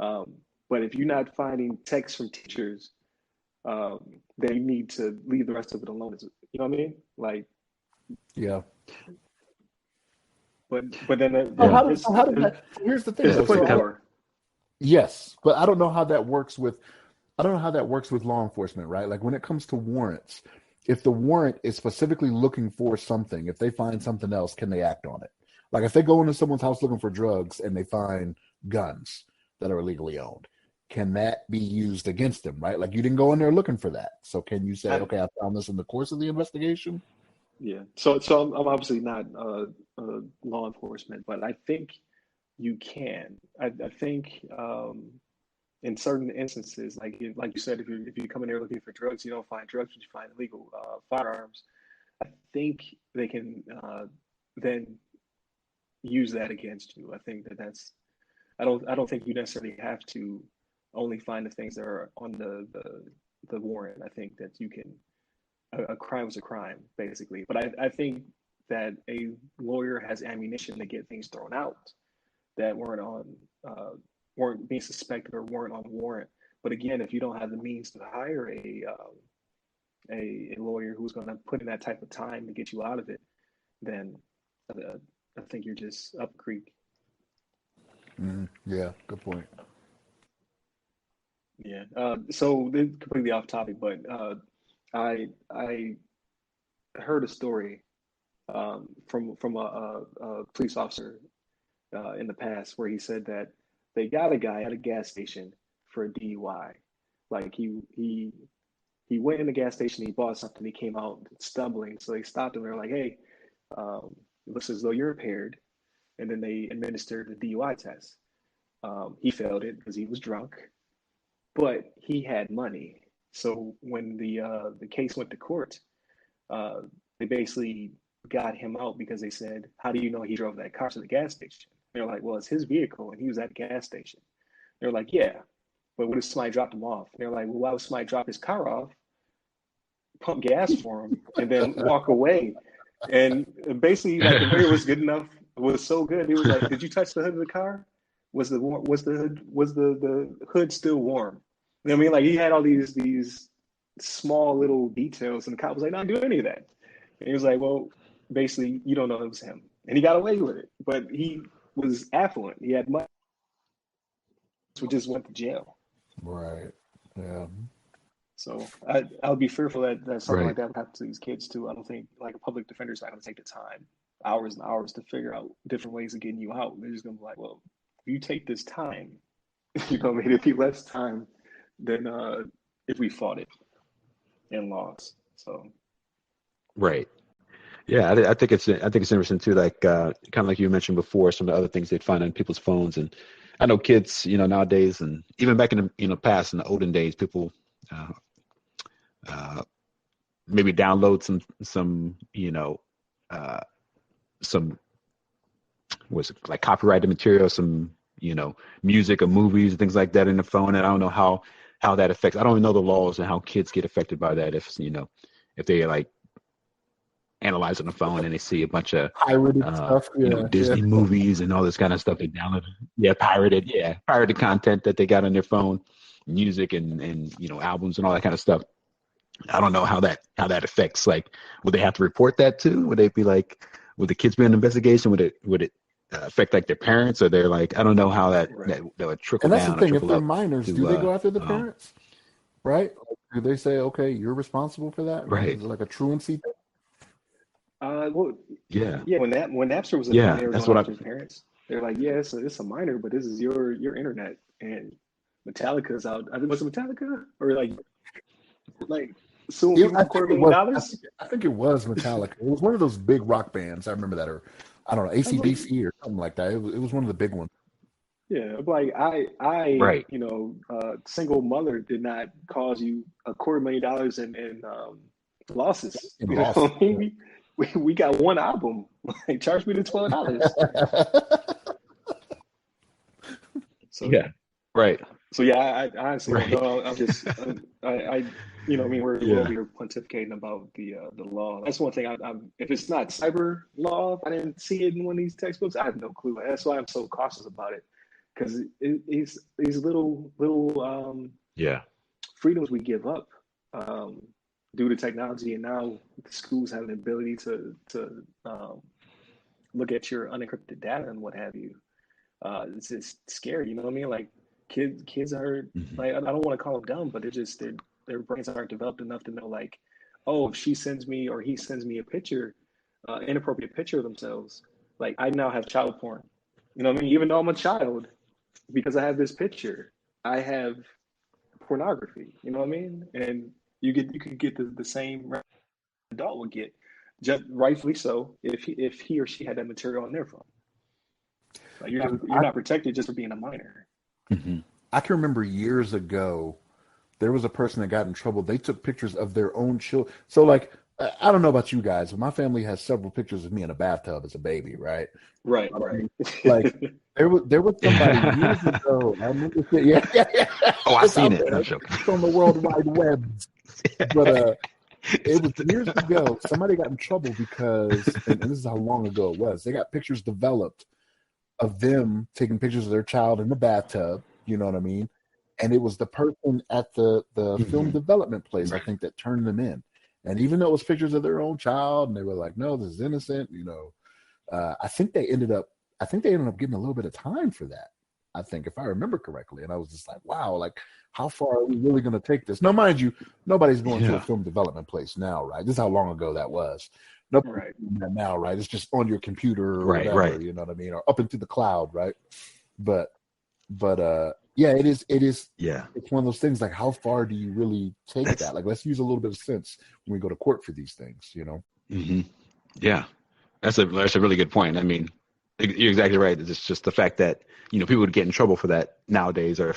Um, but if you're not finding texts from teachers, um, then you need to leave the rest of it alone. You know what I mean? Like, Yeah. but then So Yeah. how does that? So here's the thing there's a though. place So for I, more. yes, but I don't know how that works with. I don't know how that works with law enforcement, right? Like when it comes to warrants, if the warrant is specifically looking for something, if they find something else, can they act on it? Like if they go into someone's house looking for drugs and they find guns that are illegally owned, can that be used against them, right? Like you didn't go in there looking for that. So can you say, I, okay, I found this in the course of the investigation? yeah. So I'm obviously not law enforcement, but I think you can. I think in certain instances, like you said, if you come in there looking for drugs, you don't find drugs, but you find illegal firearms. I think they can then use that against you. I think that's. I don't think you necessarily have to only find the things that are on the warrant. I think that you can. A crime is a crime, basically. But I think that a lawyer has ammunition to get things thrown out that uh, weren't being suspected or weren't on warrant. But again, if you don't have the means to hire a lawyer who's going to put in that type of time to get you out of it, then I think you're just up creek. Yeah, good point. Yeah. So this is completely off topic, but I heard a story from a police officer in the past where he said that they got a guy at a gas station for a DUI. Like he went in the gas station, he bought something, he came out stumbling, so they stopped him. They're like, "Hey, it looks as though you're impaired," and then they administered the DUI test. He failed it because he was drunk, but he had money. So when the case went to court, uh, they basically got him out because they said, "How do you know he drove that car to the gas station?" They're like, "Well, it's his vehicle, and he was at the gas station." They're like, "Yeah, but what if somebody dropped him off?" They're like, "Well, why would somebody drop his car off, pump gas for him, and then walk away?" And basically, like the lawyer was good enough, was so good. He was like, "Did you touch the hood of the car? Was the hood still warm?" You know what I mean? Like he had all these small little details, and the cop was like, "I didn't do any of that." And he was like, "Well, basically, you don't know it was him," and he got away with it. But he was affluent. He had money, so just went to jail. Right. Yeah. So I would be fearful that something Right. like that would happen to these kids too. I don't think like a public defender's not going to take the time, hours and hours to figure out different ways of getting you out. They're just going to be like, well, if you take this time, You know what I mean? It'd be less time than if we fought it and lost. So Right. Yeah, I think it's interesting too. Like kind of like you mentioned before, some of the other things they'd find on people's phones, and I know kids, nowadays, and even back in the past in the olden days, people uh, uh, maybe download some uh, some was it like copyrighted material, some music or movies and things like that in the phone, and I don't know how that affects. I don't even know the laws and how kids get affected by that. If they like analyzing the phone and they see a bunch of Pirated stuff. Yeah, yeah. Disney movies and all this kind of stuff they download. Pirated content that they got on their phone, music and albums and all that kind of stuff. I don't know how that affects. Like, would they have to report that too? Would they be like, would the kids be in an investigation? Would it affect like their parents, or they're like, I don't know how that right. that would trickle And that's the down or thing. If trickle they're up minors, do to they go after the parents? Right? Do they say, okay, you're responsible for that? Right? right. Is it like a truancy thing? Well, Yeah. yeah. When Napster was a thing, Yeah. they were That's going what after his parents. They're like, yeah, it's a minor, but this is your internet, and Metallica's out. I think was it Metallica or like suing people I for think quarter it million was. dollars. I think it was Metallica. It was one of those big rock bands. I remember that, or I don't know, I was like, ACDC or something like that. It was one of the big ones. yeah, like right. single mother did not cause you $250,000 in losses. In You know loss. what I mean? We got one album. Like, charge me the $12. So Yeah. Right. so yeah, I honestly don't Right. know. I'm just I I mean we're over Yeah. here pontificating about the law. That's one thing. I'm if it's not cyber law, if I didn't see it in one of these textbooks, I have no clue. That's why I'm so cautious about it, because these little Yeah. freedoms we give up um, due to technology, and now the schools have the ability to look at your unencrypted data and what have you. It's just scary, you know what I mean? Like kids are Hmm. like, I don't want to call them dumb, but their brains aren't developed enough to know, like, oh, if she sends me or he sends me a picture, inappropriate picture of themselves, like I now have child porn. You know what I mean? Even though I'm a child, because I have this picture, I have pornography. You know what I mean? And you could get the same adult would get, just rightfully so, if he or she had that material on their phone. Like you're I, not protected just for being a minor. Hmm. I can remember years ago, there was a person that got in trouble. They took pictures of their own children. So, like, I don't know about you guys, but my family has several pictures of me in a bathtub as a baby, right? Right, I right. mean, like, there was somebody years ago. I remember, yeah, yeah, yeah. Oh, I It's seen out it. No, there. I'm joking. It's on the World Wide Web. But it was years ago. Somebody got in trouble because, and this is how long ago it was. They got pictures developed of them taking pictures of their child in the bathtub. You know what I mean? And it was the person at the film Hmm. development place, I Right. think, that turned them in. And even though it was pictures of their own child, and they were like, "No, this is innocent," I think they ended up. I think they ended up getting a little bit of time for that. I think, if I remember correctly, and I was just like, "Wow, like, how far are we really going to take this?" Now, mind you, nobody's going to a Yeah. film development place now, right? This is how long ago that was. Nobody's Right. doing that now, right? It's just on your computer or Right. whatever, Right. you know what I mean, or up into the cloud, right? But yeah, it is Yeah. it's one of those things, like, how far do you really take That's. that? Like, let's use a little bit of sense when we go to court for these things. Hmm. Yeah. That's a really good point. I mean, you're exactly right. It's just the fact that people would get in trouble for that nowadays, or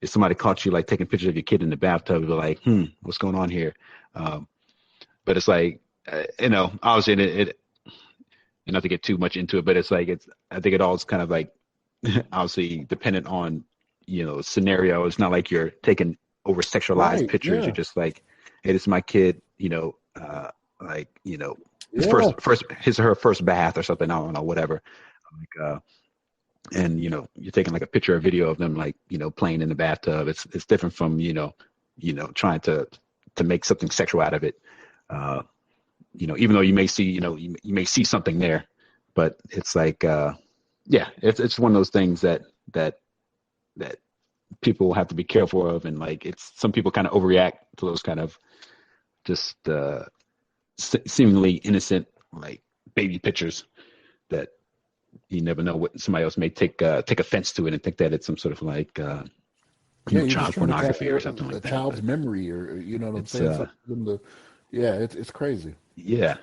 if somebody caught you like taking pictures of your kid in the bathtub, they're like, what's going on here? Um, but it's like, obviously, and not to get too much into it, but it's like I think it all is kind of like obviously dependent on scenario. It's not like you're taking over sexualized Right, pictures. You're yeah, just like, hey, this is my kid. Like his yeah. first his or her first bath or something. I don't know, whatever. Like and you're taking like a picture or video of them like playing in the bathtub. It's different from trying to make something sexual out of it. Uh, even though you may see you may see something there, but it's like yeah, it's one of those things that that people have to be careful of, and like it's some people kind of overreact to those kind of just seemingly innocent like baby pictures that you never know what somebody else may take offense to it and think that it's some sort of like Yeah, you're just child trying to pornography or capture something a like that. child's But memory, or you know what I'm it's saying? Yeah, it's crazy. yeah,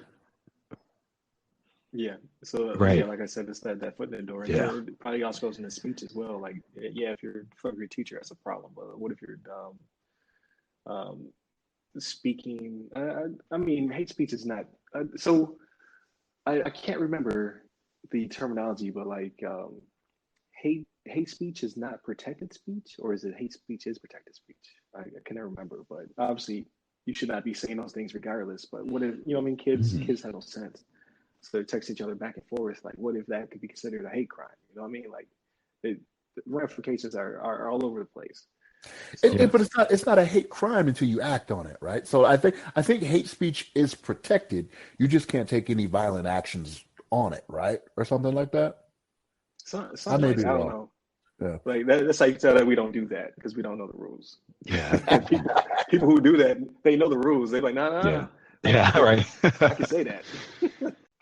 Yeah. So right, again, like I said, it's that foot in the door, and yeah, it probably also goes into speech as well. Like, yeah, if you're from your teacher, that's a problem. But what if you're um, speaking? I mean, hate speech is not. So I can't remember the terminology, but like hate speech is not protected speech, or is it hate speech is protected speech? I can never remember, but obviously you should not be saying those things regardless. But what if you know? What I mean, hmm kids have no sense. So they text each other back and forth. Like, what if that could be considered a hate crime? You know what I mean? Like, the ramifications are all over the place. yeah, So But it's not a hate crime until you act on it, right? So I think hate speech is protected. You just can't take any violent actions on it, right, or something like that. I something may like be that. I don't wrong. know. Yeah. Like that's how you tell that we don't do that because we don't know the rules. yeah, And people who do that, they know the rules. They're like, yeah, nah, yeah, right. I can say that.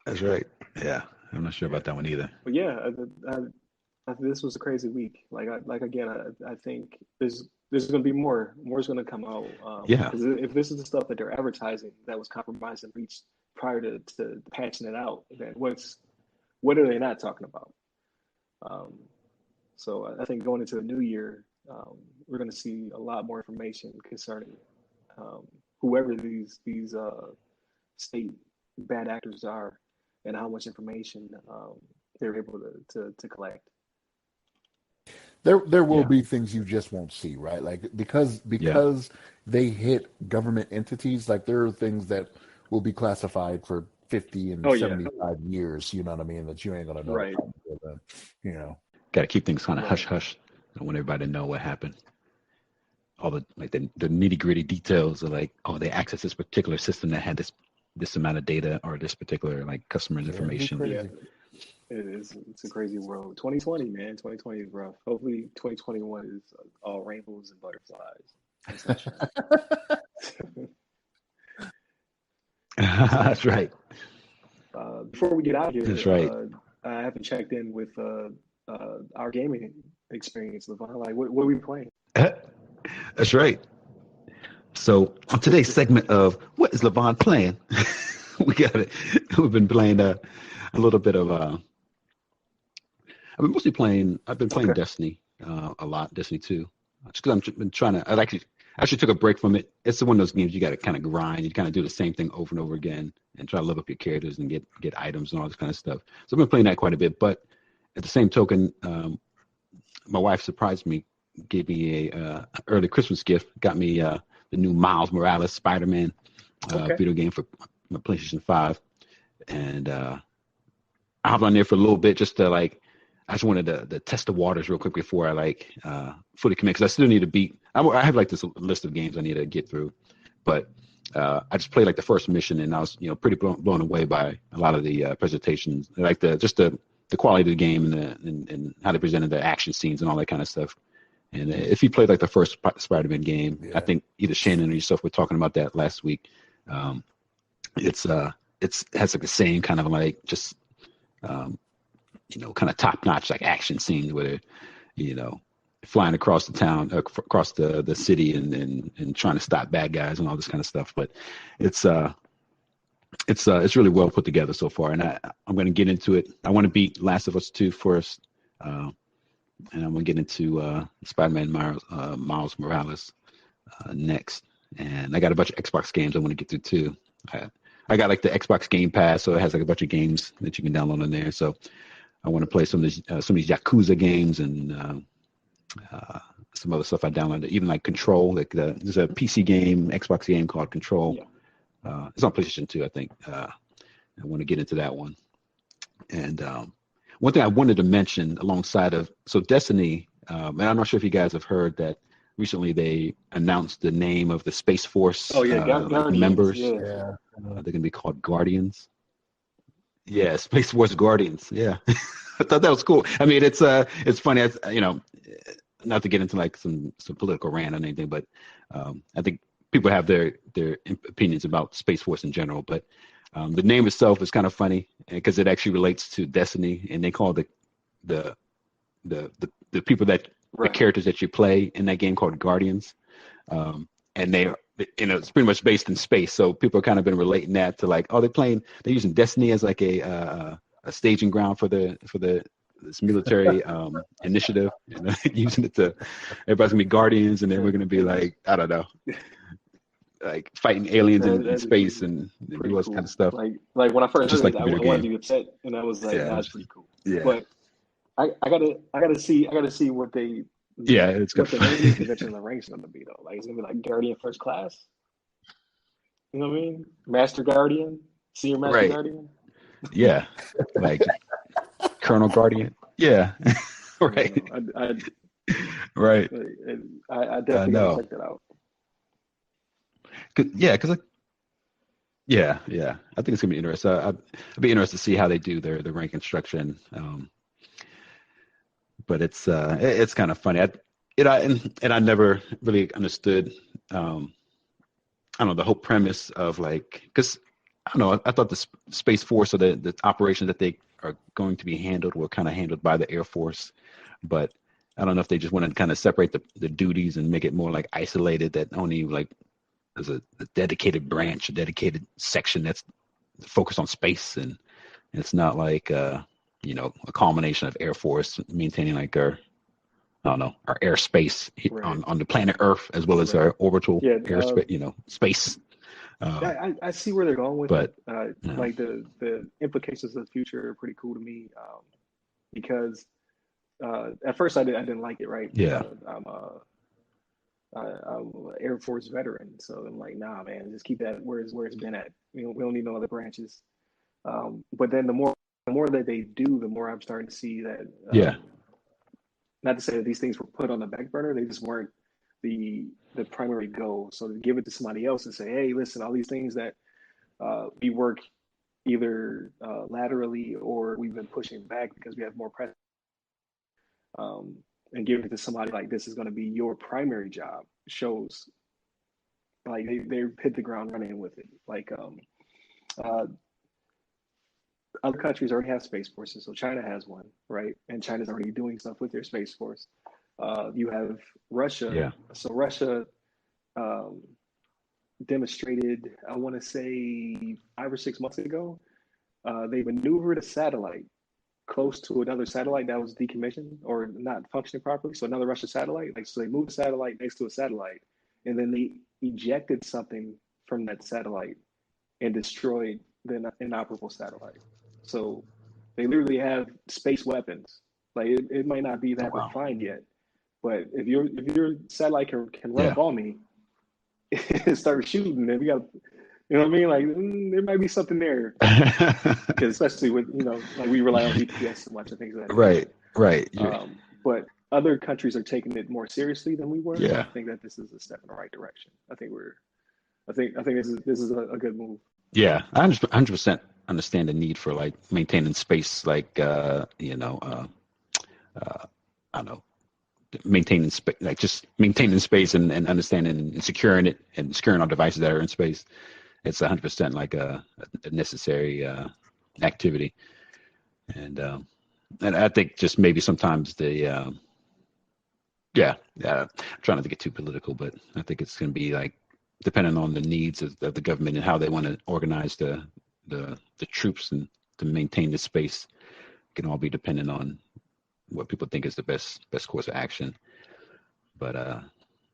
That's right. Yeah, I'm not sure Yeah, about that one either. but yeah, I think this was a crazy week. Like again, I think there's going to be more. More's going to come out Yeah, because if this is the stuff that they're advertising that was compromised and reached prior to patching it out, then what are they not talking about? Um, so I think going into the new year, we're going to see a lot more information concerning um, whoever these state bad actors are and how much information they're able to collect. There will yeah, be things you just won't see, right? Like yeah, because they hit government entities, like there are things that will be classified for 50 and Oh yeah, 75 years, you know what I mean, that you ain't gonna know right, about until then, you know. got to keep things kind of hush right. hush. I want everybody to know what happened. All the like the nitty gritty details of like, oh, they access this particular system that had this amount of data or this particular like customer's Yeah, it'd be information. Yeah, crazy. it is. It's a crazy world. 2020, man. 2020 is rough. Hopefully, 2021 is all rainbows and butterflies and sunshine. So, That's right. before we get out That's here, right. I haven't checked in with our gaming experience, LeVon. Like, what are we playing? That's right. So on today's segment of what is LeVon playing, we got it. We've been playing a little bit of. I've been mostly playing. I've been playing Okay. Destiny a lot. Destiny 2. Just because I've been trying to. I actually took a break from it. It's one of those games you got to kind of grind. You kind of do the same thing over and over again and try to level up your characters and get items and all this kind of stuff. So I've been playing that quite a bit. But at the same token, my wife surprised me, gave me a early Christmas gift, got me the new Miles Morales Spider-Man Okay. video game for my PlayStation 5, and I hopped on there for a little bit just to like. I just wanted to test the waters real quick before I like fully commit because I still need to beat. I have like this list of games I need to get through, but I just played like the first mission and I was pretty blown away by a lot of the presentations, like the quality of the game and how they presented the action scenes and all that kind of stuff. And if you played like the first Spider-Man game, I Yeah. think either Shannon or yourself were talking about that last week. Um, it's has like the same kind of like just um, kind of top notch like action scenes where you know flying across the town, across the city, and trying to stop bad guys and all this kind of stuff. But it's it's really well put together so far, and I'm going to get into it. I want to beat Last of Us 2 first, and I'm going to get into Spider-Man Miles Morales next. And I got a bunch of Xbox games I want to get through too. I got like the Xbox Game Pass, so it has like a bunch of games that you can download on there. So I want to play some of these Yakuza games and some other stuff I downloaded, even like Control. Like there's a PC game, Xbox game called Control. Yeah. It's on PlayStation 2, I think. I want to get into that one. And one thing I wanted to mention alongside of Destiny, and I'm not sure if you guys have heard that recently they announced the name of the Space Force Oh yeah, like Guardians. members. Yeah. Yeah. They're going to be called Guardians. Yeah, Space Force Guardians. Yeah, I thought that was cool. I mean, it's funny. Not to get into like some political rant or anything, but I think people have their opinions about Space Force in general, but the name itself is kind of funny because it actually relates to Destiny, and they call the people that the characters that you play in that game called Guardians, and they're it's pretty much based in space. So people have kind of been relating that to like, oh, they're using Destiny as like a staging ground for this military initiative, and using it to everybody's gonna be Guardians, and then we're gonna be like, I don't know, like fighting aliens in space and do all this kind of stuff. Like when I first heard like it, I wanted to be upset, and I was like, that's pretty cool. Yeah. But I gotta see what they it's what good. the naming convention of the rank's gonna be though. Like it's gonna be like Guardian First Class. You know what I mean? Master Guardian, Senior Master Guardian. Yeah, like Colonel Guardian. Yeah, right. Right. I definitely gotta check that out. I think it's gonna be interesting. I'd be interested to see how they do the rank instruction. But it's kind of funny. I never really understood. I don't know, the whole premise of like, because I don't know, I thought the Space Force or the operations that they are going to be handled were kind of handled by the Air Force, but I don't know if they just want to kind of separate the duties and make it more like isolated, that only like there's a dedicated branch, a dedicated section that's focused on space, and it's not like a culmination of Air Force maintaining like our airspace on the planet Earth, as well as our orbital airspace, space. I see where they're going with it. Like the implications of the future are pretty cool to me, because at first I didn't like it, right? Yeah. I'm an Air Force veteran, so I'm like, nah, man, just keep that where it's been at. We don't need no other branches. But then the more that they do, the more I'm starting to see that. Not to say that these things were put on the back burner, they just weren't the primary goal. So to give it to somebody else and say, hey, listen, all these things that we work either laterally or we've been pushing back because we have more pressure, and give it to somebody like this is going to be your primary job, shows like they hit the ground running with it. Like other countries already have space forces, so China has one, right? And China's already doing stuff with their space force. You have Russia. Yeah. So Russia demonstrated, I want to say 5 or 6 months ago, they maneuvered a satellite close to another satellite that was decommissioned or not functioning properly. So another Russian satellite, so they moved a satellite next to a satellite, and then they ejected something from that satellite and destroyed the inoperable satellite. So they literally have space weapons. Like it might not be that refined yet, but if your satellite can run up on me and start shooting, then we got, you know what I mean? Like there might be something there, especially with like we rely on GPS so much and things like that. Right. But other countries are taking it more seriously than we were. Yeah. I think that this is a step in the right direction. I think this is a good move. Yeah, I 100% understand the need for like maintaining space, like I don't know, maintaining space, like just maintaining space and understanding and securing it and securing our devices that are in space. It's 100% like a necessary activity, and I think just maybe sometimes I'm trying not to get too political, but I think it's going to be like, depending on the needs of the government and how they want to organize the troops and to maintain the space, it can all be dependent on what people think is the best course of action. But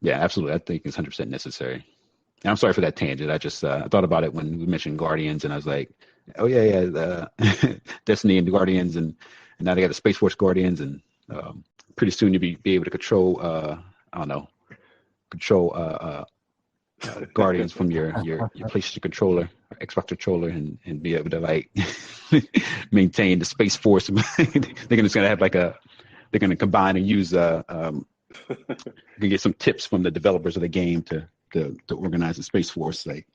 absolutely, I think it's 100% necessary. And I'm sorry for that tangent. I just I thought about it when we mentioned Guardians, and I was like, oh yeah, Destiny and the Guardians, and now they got the Space Force Guardians, and pretty soon you'll be able to control Guardians from your PlayStation controller, or Xbox controller, and be able to like maintain the Space Force. They're just gonna have they're gonna combine and use you can get some tips from the developers of the game to organize the Space Force like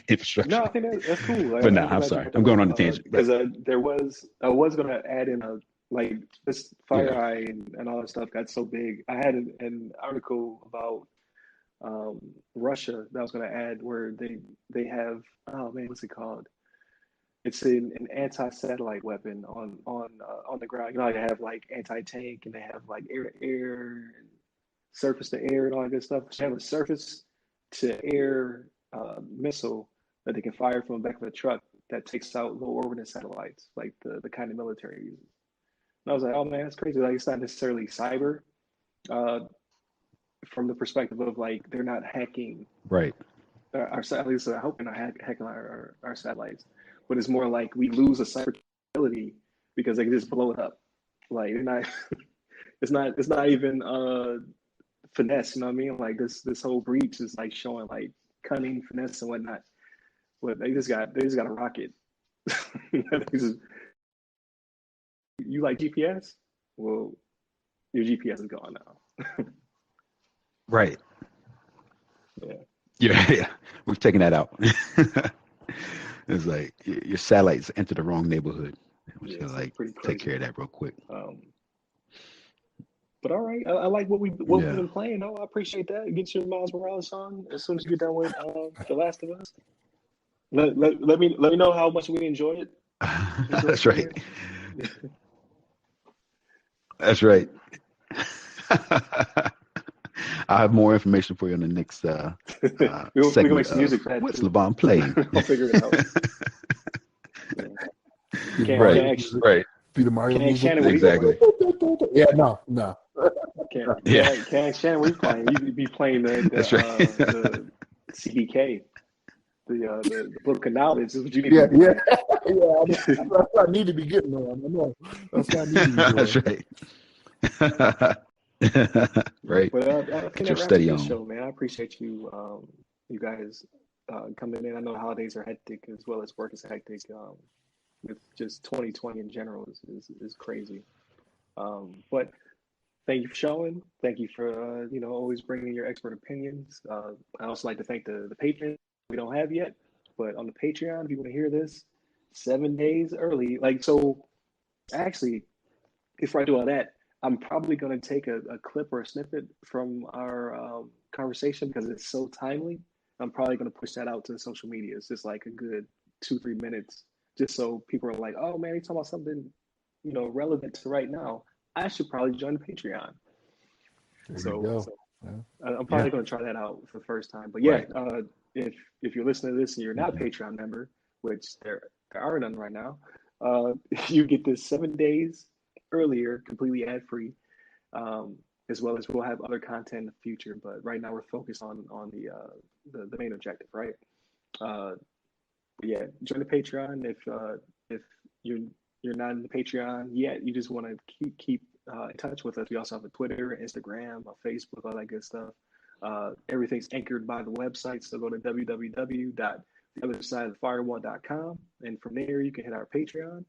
infrastructure. No, I think that's cool. But I'm sorry, I'm going on the tangent. Because I was gonna add in like this FireEye and all that stuff got so big. I had an article about Russia that I was going to add, where they have, oh man, what's it called? It's an anti-satellite weapon on the ground. You know, they have like anti-tank and they have like air and surface to air and all that good stuff. So they have a surface to air missile that they can fire from the back of a truck that takes out low orbiting satellites, like the kind of military uses. And I was like, oh man, that's crazy. Like, it's not necessarily cyber, uh, from the perspective of like they're not hacking Right. our satellites. I hope they're not hacking our satellites, but it's more like we lose a cyber ability because they can just blow it up. Like they're not, it's not even finesse. You know what I mean? Like this whole breach is like showing like cunning, finesse, and whatnot. But they just got a rocket. You like GPS? Well, your GPS is gone now. Right. Yeah. Yeah. We've taken that out. It's like your satellites entered the wrong neighborhood. We're just gonna like take care of that real quick. But all right, I like what we've Yeah. been playing. Oh, I appreciate that. Get your Miles Morales on as soon as you get done with The Last of Us. Let me know how much we enjoyed it. That's right. That's right. I'll have more information for you on the next we'll segment. make some music for that. What's LeVon playing? I'll figure it out. Yeah. Right. Peter Mario music. Shannon, exactly. Yeah, no. Shannon, what are you playing? You be playing That's right. the CDK, the book of knowledge. Is what you need Yeah, to be playing. That's what I need to be getting on. I know. That's what I need to be doing. That's right. Right. But I think Get your that study wraps up on. the show, man. I appreciate you, you guys coming in. I know holidays are hectic as well as work is hectic. With just 2020 in general is crazy. But thank you for showing. Thank you for always bringing your expert opinions. I also like to thank the patrons we don't have yet, but on the Patreon, if you want to hear this 7 days early, like so. Actually, before I do all that, I'm probably going to take a clip or a snippet from our conversation because it's so timely. I'm probably going to push that out to social media. It's just like a good 2-3 minutes, just so people are like, "Oh man, he's talking about something, relevant to right now. I should probably join the Patreon." There you go. I'm probably going to try that out for the first time. But yeah, right. If you're listening to this and you're not a Patreon member, which there are none right now, you get this 7 days earlier, completely ad-free, as well as we'll have other content in the future. But right now we're focused on the main objective, right? Yeah, join the Patreon if you're not in the Patreon yet. You just want to keep in touch with us. We also have a Twitter, Instagram, Facebook, all that good stuff. Everything's anchored by the website, so go to www.theothersideofthefirewall.com, and from there you can hit our Patreon,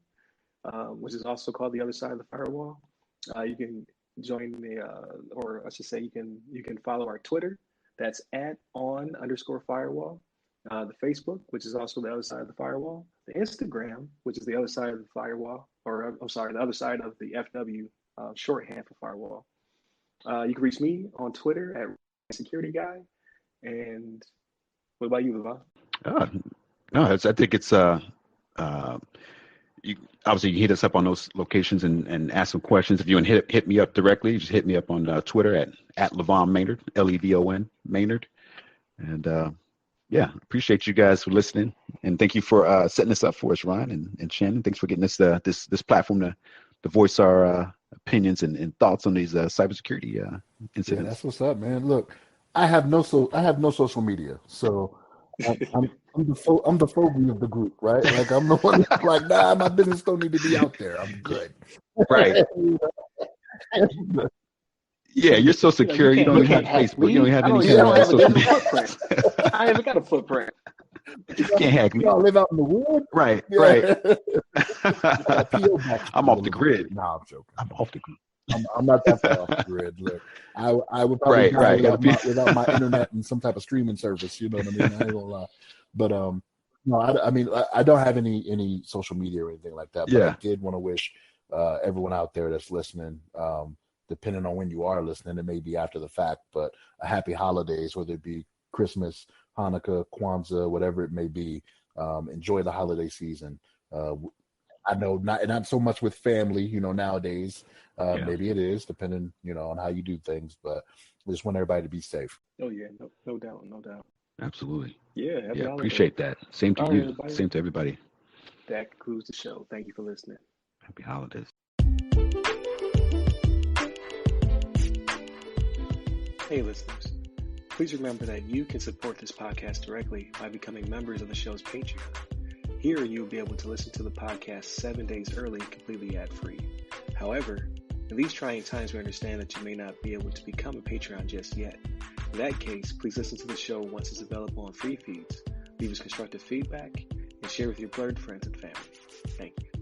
which is also called The Other Side of the Firewall. You can join or I should say, you can follow our Twitter. That's @on_firewall. The Facebook, which is also The Other Side of the Firewall. The Instagram, which is The Other Side of the Firewall, or I'm sorry, The Other Side of the FW, shorthand for firewall. You can reach me on Twitter @security guy. And what about you, LeVon? No, I think it's you obviously you hit us up on those locations and ask some questions. If you want to hit me up directly, just hit me up on Twitter at LeVon Maynard, LEVON Maynard. And yeah, appreciate you guys for listening, and thank you for setting this up for us, Ryan and Shannon. Thanks for getting us this platform to voice our opinions and thoughts on these cybersecurity incidents. Yeah, that's what's up, man. Look, I have no social media, so I'm the phobia of the group, right? Like I'm the one that's like, nah, my business don't need to be out there. I'm good. Right. Yeah, you're so secure. You don't even have Facebook. You don't have any kind of social media. Footprint. I haven't got a footprint. You can't hack me. Y'all live out in the woods. Right, Yeah. right. I'm off the grid. No, I'm joking. I'm off the grid. I'm not that far off the grid. Look, I would probably die without my internet and some type of streaming service. You know what I mean? I ain't gonna lie. But no, I mean, I don't have any social media or anything like that. But I did want to wish everyone out there that's listening, depending on when you are listening, it may be after the fact, but a happy holidays, whether it be Christmas, Hanukkah, Kwanzaa, whatever it may be. Enjoy the holiday season. I know not so much with family, nowadays. Maybe it is, depending, on how you do things, but I just want everybody to be safe. Oh yeah, no doubt, no doubt. Absolutely. Yeah, happy holidays. Appreciate that. Same to All right, you. everybody. Same to everybody. That concludes the show. Thank you for listening. Happy holidays. Hey listeners, please remember that you can support this podcast directly by becoming members of the show's Patreon. Here you'll be able to listen to the podcast 7 days early and completely ad-free. However, in these trying times, we understand that you may not be able to become a Patreon just yet. In that case, please listen to the show once it's available on free feeds, leave us constructive feedback, and share with your blurred friends and family. Thank you.